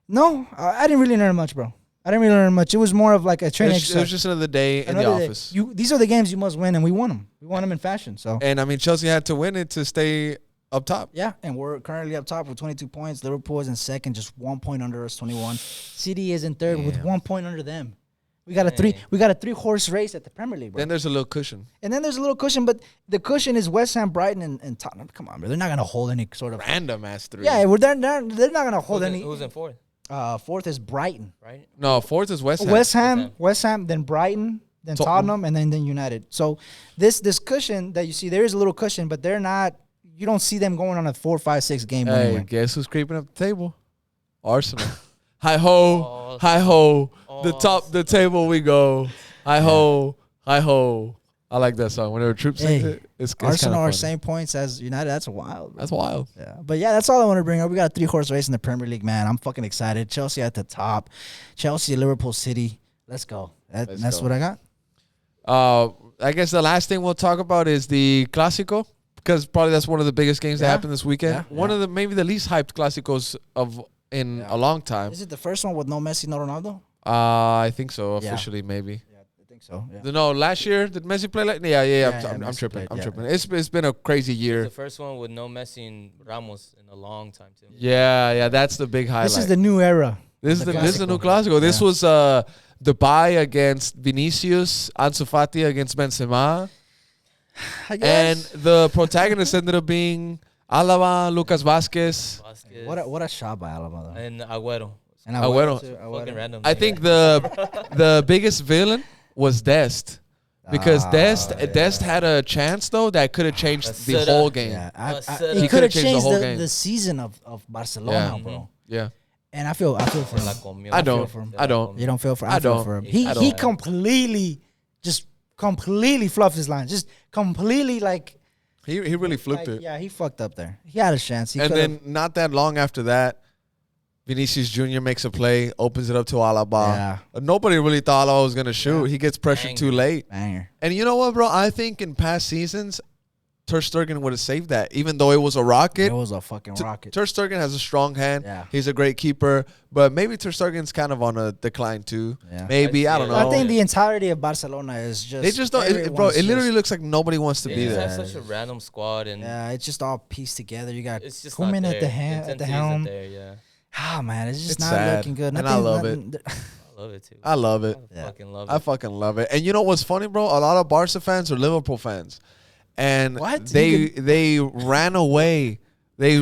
no, I didn't really learn much, bro. I didn't really learn much. It was more of like a training It was exercise. just another day in the Another day. office. These are the games you must win, and we won them. We won them in fashion. So, And I mean, Chelsea had to win it to stay up top. yeah, and we're currently up top with 22 points. Liverpool is in second, just 1 point under us, 21. City is in third with 1 point under them. We got a 3-horse race at the Premier League, bro. Then there's a little cushion. And then there's a little cushion, but the cushion is West Ham, Brighton, and Tottenham. Come on, bro. They're not gonna hold any sort of. Random ass 3. Yeah, they're not gonna hold any. Who's in fourth? Fourth is Brighton. Right? No, 4th is West Ham. West Ham, then Brighton, then Tottenham. Tottenham, and then United. So this cushion that you see, there is a little cushion, but they're not. You don't see them going on a 4, 5, 6 game Hey, win. guess who's creeping up the table? Arsenal. Hi ho, hi ho. The top, the table we go. Hi ho, hi ho. I like that song. Whenever Troops sings Hey, it, it's Arsenal kinda are funny. same points as United. That's wild. Bro. That's wild. Yeah, but yeah, that's all I want to bring up. We got a 3-horse race in the Premier League, man. I'm fucking excited. Chelsea at the top. Chelsea, Liverpool, City. Let's go. That's go. what I got. I guess the last thing we'll talk about is the Clásico, because probably that's one of the biggest games that Yeah. happened this weekend. Yeah. One of the maybe the least hyped Clásicos in a long time. Is it the first one with no Messi, no Ronaldo? I think so. Yeah. Officially, maybe. Yeah, I think so. Yeah. No, last year did Messi play? Yeah. I'm Messi tripping. played, I'm yeah. tripping. It's been a crazy It's year. the first one with no Messi and Ramos in a long time too. Yeah. That's the big highlight. This is the new era. This is the new Clásico. Clásico. This was the bye against Vinicius, Ansu Fati against Benzema, I and guess. the protagonist ended up being Alaba, Lucas Vasquez. Vasquez What a shot by Alaba, though. and Agüero. And Agüero. too, Fucking random. I think the biggest villain was Dest. Because Dest had a chance though that could have changed the Asida. whole game. Yeah, He it coulda could have changed the changed whole game. the season of Barcelona, Yeah. bro. Yeah. And I feel for Se la him. comió. I don't. for him. I don't. You don't feel for I feel don't. for him. I don't. He completely fluffed his line. Just completely like He really flipped it. Yeah, he fucked up there. He had a chance. He And could've- then not that long after that, Vinicius Jr. makes a play, opens it up to Alaba. Yeah. Nobody really thought Alaba was gonna shoot. He gets pressured too Banger. late. banger. And you know what, bro? I think in past seasons, Ter Stegen would have saved that, even though it was a rocket. It was a fucking rocket. Ter Stegen has a strong hand. Yeah. He's a great keeper, but maybe Ter Stegen's kind of on a decline too. Yeah. Maybe I I don't see know. it. I think the entirety of Barcelona is just. They just don't, bro. everyone's It literally just- looks like nobody wants to They be just there. have such a random squad and Yeah, it's just all pieced together. You got it's just Koeman not at there. the at the intensity helm. isn't there, yeah. Ah, man, it's just It's not sad, looking good. and I love it. I love it too. I love it. I fucking love I it. fucking love it. And you know what's funny, bro? A lot of Barca fans are Liverpool fans, and What? they ran away. They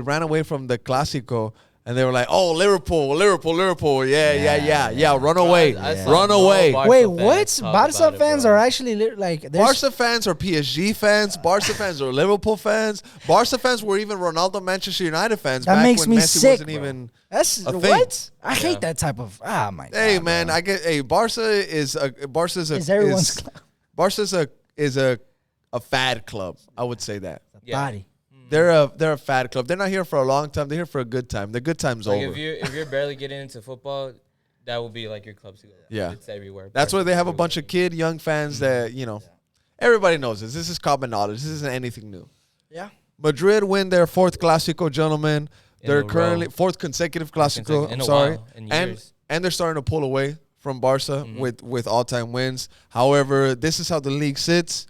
ran away from the Clásico, And they were like, "Oh, Liverpool, Liverpool, Liverpool, yeah, run away, I saw run no away." Barca Wait, fans what? talk Barca about it, fans bro. are actually like there's- Barca fans are PSG fans. Barca fans are Liverpool fans. Barca fans were even Ronaldo Manchester United fans. That back makes when me Messi sick, wasn't bro. even. That's a thing. what I hate Yeah. that type of. Ah, my God. Hey man, bro. I get. Hey, Barca is It's everyone's club. Barca's a fad club. I would say that. Yeah. body. They're a fad club. They're not here for a long time. They're here for a good time. The good time's Like over. if you're barely getting into football, that will be like your club to go. Yeah. It's everywhere. That's why they have a Everywhere. bunch of young fans that everybody knows this. This is common knowledge. This isn't anything new. Yeah. Madrid win their fourth Clásico, gentlemen. In They're a row. currently fourth consecutive Clásico. In I'm a sorry, while, in and years. and they're starting to pull away from Barca Mm-hmm. with all time wins. However, this is how the league sits.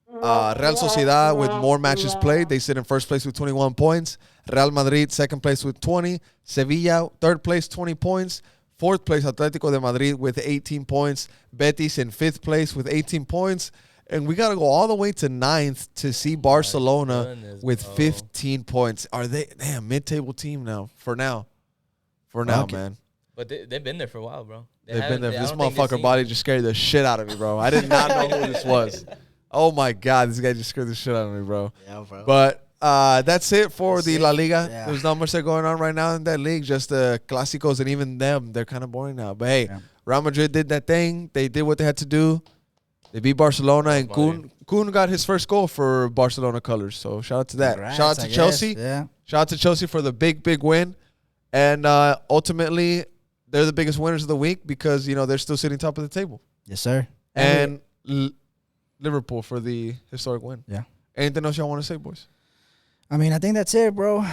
Real Sociedad with more matches played. They sit in first place with 21 points. Real Madrid second place with 20. Sevilla third place 20 points. Fourth place Atlético de Madrid with 18 points. Betis in fifth place with 18 points. And we got to go all the way to ninth to see Barcelona goodness, with bro. 15 points. Are they mid-table team now? For now, Fuck it. man. But they've been there for a while, bro. They've been there. I This don't think they've motherfucker seen- body just scared the shit out of me, bro. I did not know who this was. Oh my God, this guy just scared the shit out of me, bro. Yeah, bro. But that's it for That's the it. La Liga. Yeah. There's not much that going on right now in that league. Just the Clásicos, and even them, they're kind of boring now. But hey, Yeah. Real Madrid did that thing. They did what they had to do. They beat Barcelona, and Kun got his first goal for Barcelona colors. So shout out to that. Congrats, shout out I to guess. Chelsea. Yeah. Shout out to Chelsea for the big win. And ultimately, they're the biggest winners of the week because, they're still sitting top of the table. Yes, sir. And Liverpool for the historic win. Yeah. Anything else y'all want to say, boys? I mean, I think that's it, bro.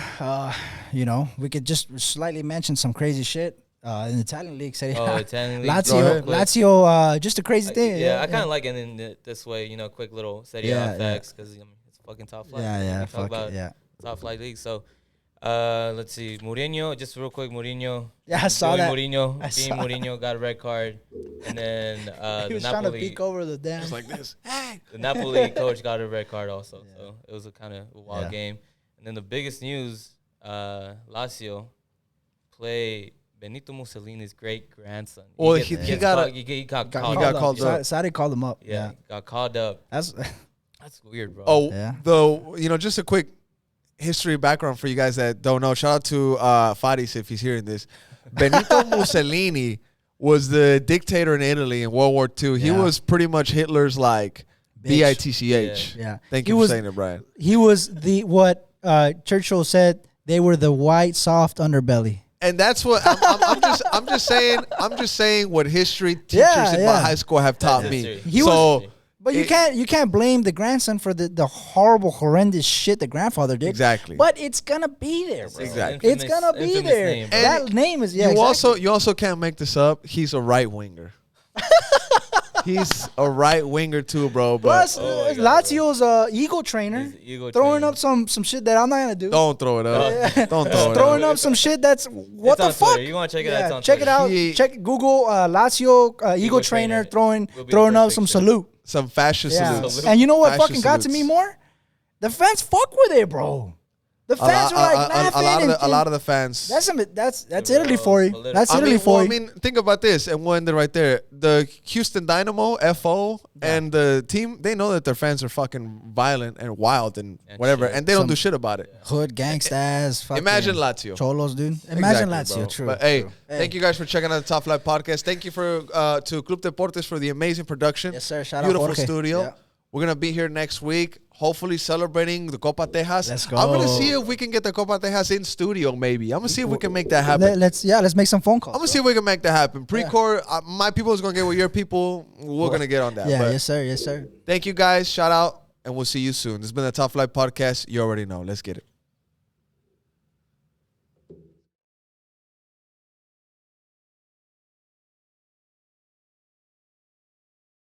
We could just slightly mention some crazy shit in the Italian league. Say, Oh, Italian league. Lazio, Quick. Lazio, just a crazy thing. Yeah, I kind of like ending it this way. Quick little Serie A Yeah, facts because it's fucking top flight. Yeah, We talk fuck about it, yeah. top flight league. So, let's see. Mourinho, just real quick. Mourinho. Yeah, I saw that. Mourinho. I Being saw Mourinho got a red card, and then He the was trying to Napoli. peek over the damn. Just like this. Hey. The Napoli coach got a red card also. So it was a kind of a wild Yeah. game. And then the biggest news, Lazio play Benito Mussolini's great grandson. Well, gets- he gets got called- a- he got he called got up. called up. Sadi called him up. Yeah, got called up. That's That's weird, bro. Oh, Yeah. just a quick history background for you guys that don't know. Shout out to Faris if he's hearing this. Benito Mussolini was the dictator in Italy in World War II. He Yeah. was pretty much Hitler's like Bitch. bitch. Yeah. Thank He you for was- saying it, Brian. He was what Churchill said. They were the white soft underbelly. And that's what I'm just saying what history teachers Yeah, in yeah. my high school have taught That's me. history. He so was- But you can't blame the grandson for the horrible, horrendous shit the grandfather did. Exactly. But it's gonna be there, bro. Exactly. It's gonna be Infamous there. name, bro. That name is you also can't make this up. He's a right winger. He's a right winger too, bro. But Plus, Oh my God, Lazio's ego trainer He's ego throwing trainer. up some shit that I'm not gonna do. don't throw it up. Don't throw it Throwing up. up some shit that's what It's the on fuck. Twitter. You want to check it out? Yeah, It's on check it Twitter. out. He- Check Google Lazio ego trainer trainer. Will be the throwing up first some picture. salute. Some fascist Yeah. salutes. Salute. And you know what Fascist fucking got to salutes. me more? The fans fuck with it, bro. The fans were like laughing. a lot of the fans. That's Bro, Italy for you. political. That's I Italy mean, for well, I you. mean, think about this, and one right there, the Houston Dynamo, FO, and the team, they know that their fans are fucking violent and wild and And whatever, shit. and they don't Some- do shit about it. Hood gangstas. fucking Imagine Lazio. Cholos, dude. Imagine Exactly, Lazio. bro. True. But hey, true. thank you guys for checking out the Top Flight Podcast. Thank you for to Club Deportes for the amazing production. Yes, sir. Shout out Beautiful Jorge. studio. Yeah. We're gonna be here next week, hopefully celebrating the Copa Tejas. Let's I'm gonna go. see if we can get the Copa Tejas in studio. Maybe I'm gonna see if we can make that happen. Let's make some phone calls. I'm gonna see if we can make that happen. Pre-core, my people is gonna get with your people. We're gonna get on that. Yeah, But yes, sir. Yes, sir. thank you guys. Shout out, and we'll see you soon. This has been the Top Flight Podcast. You already know. Let's get it.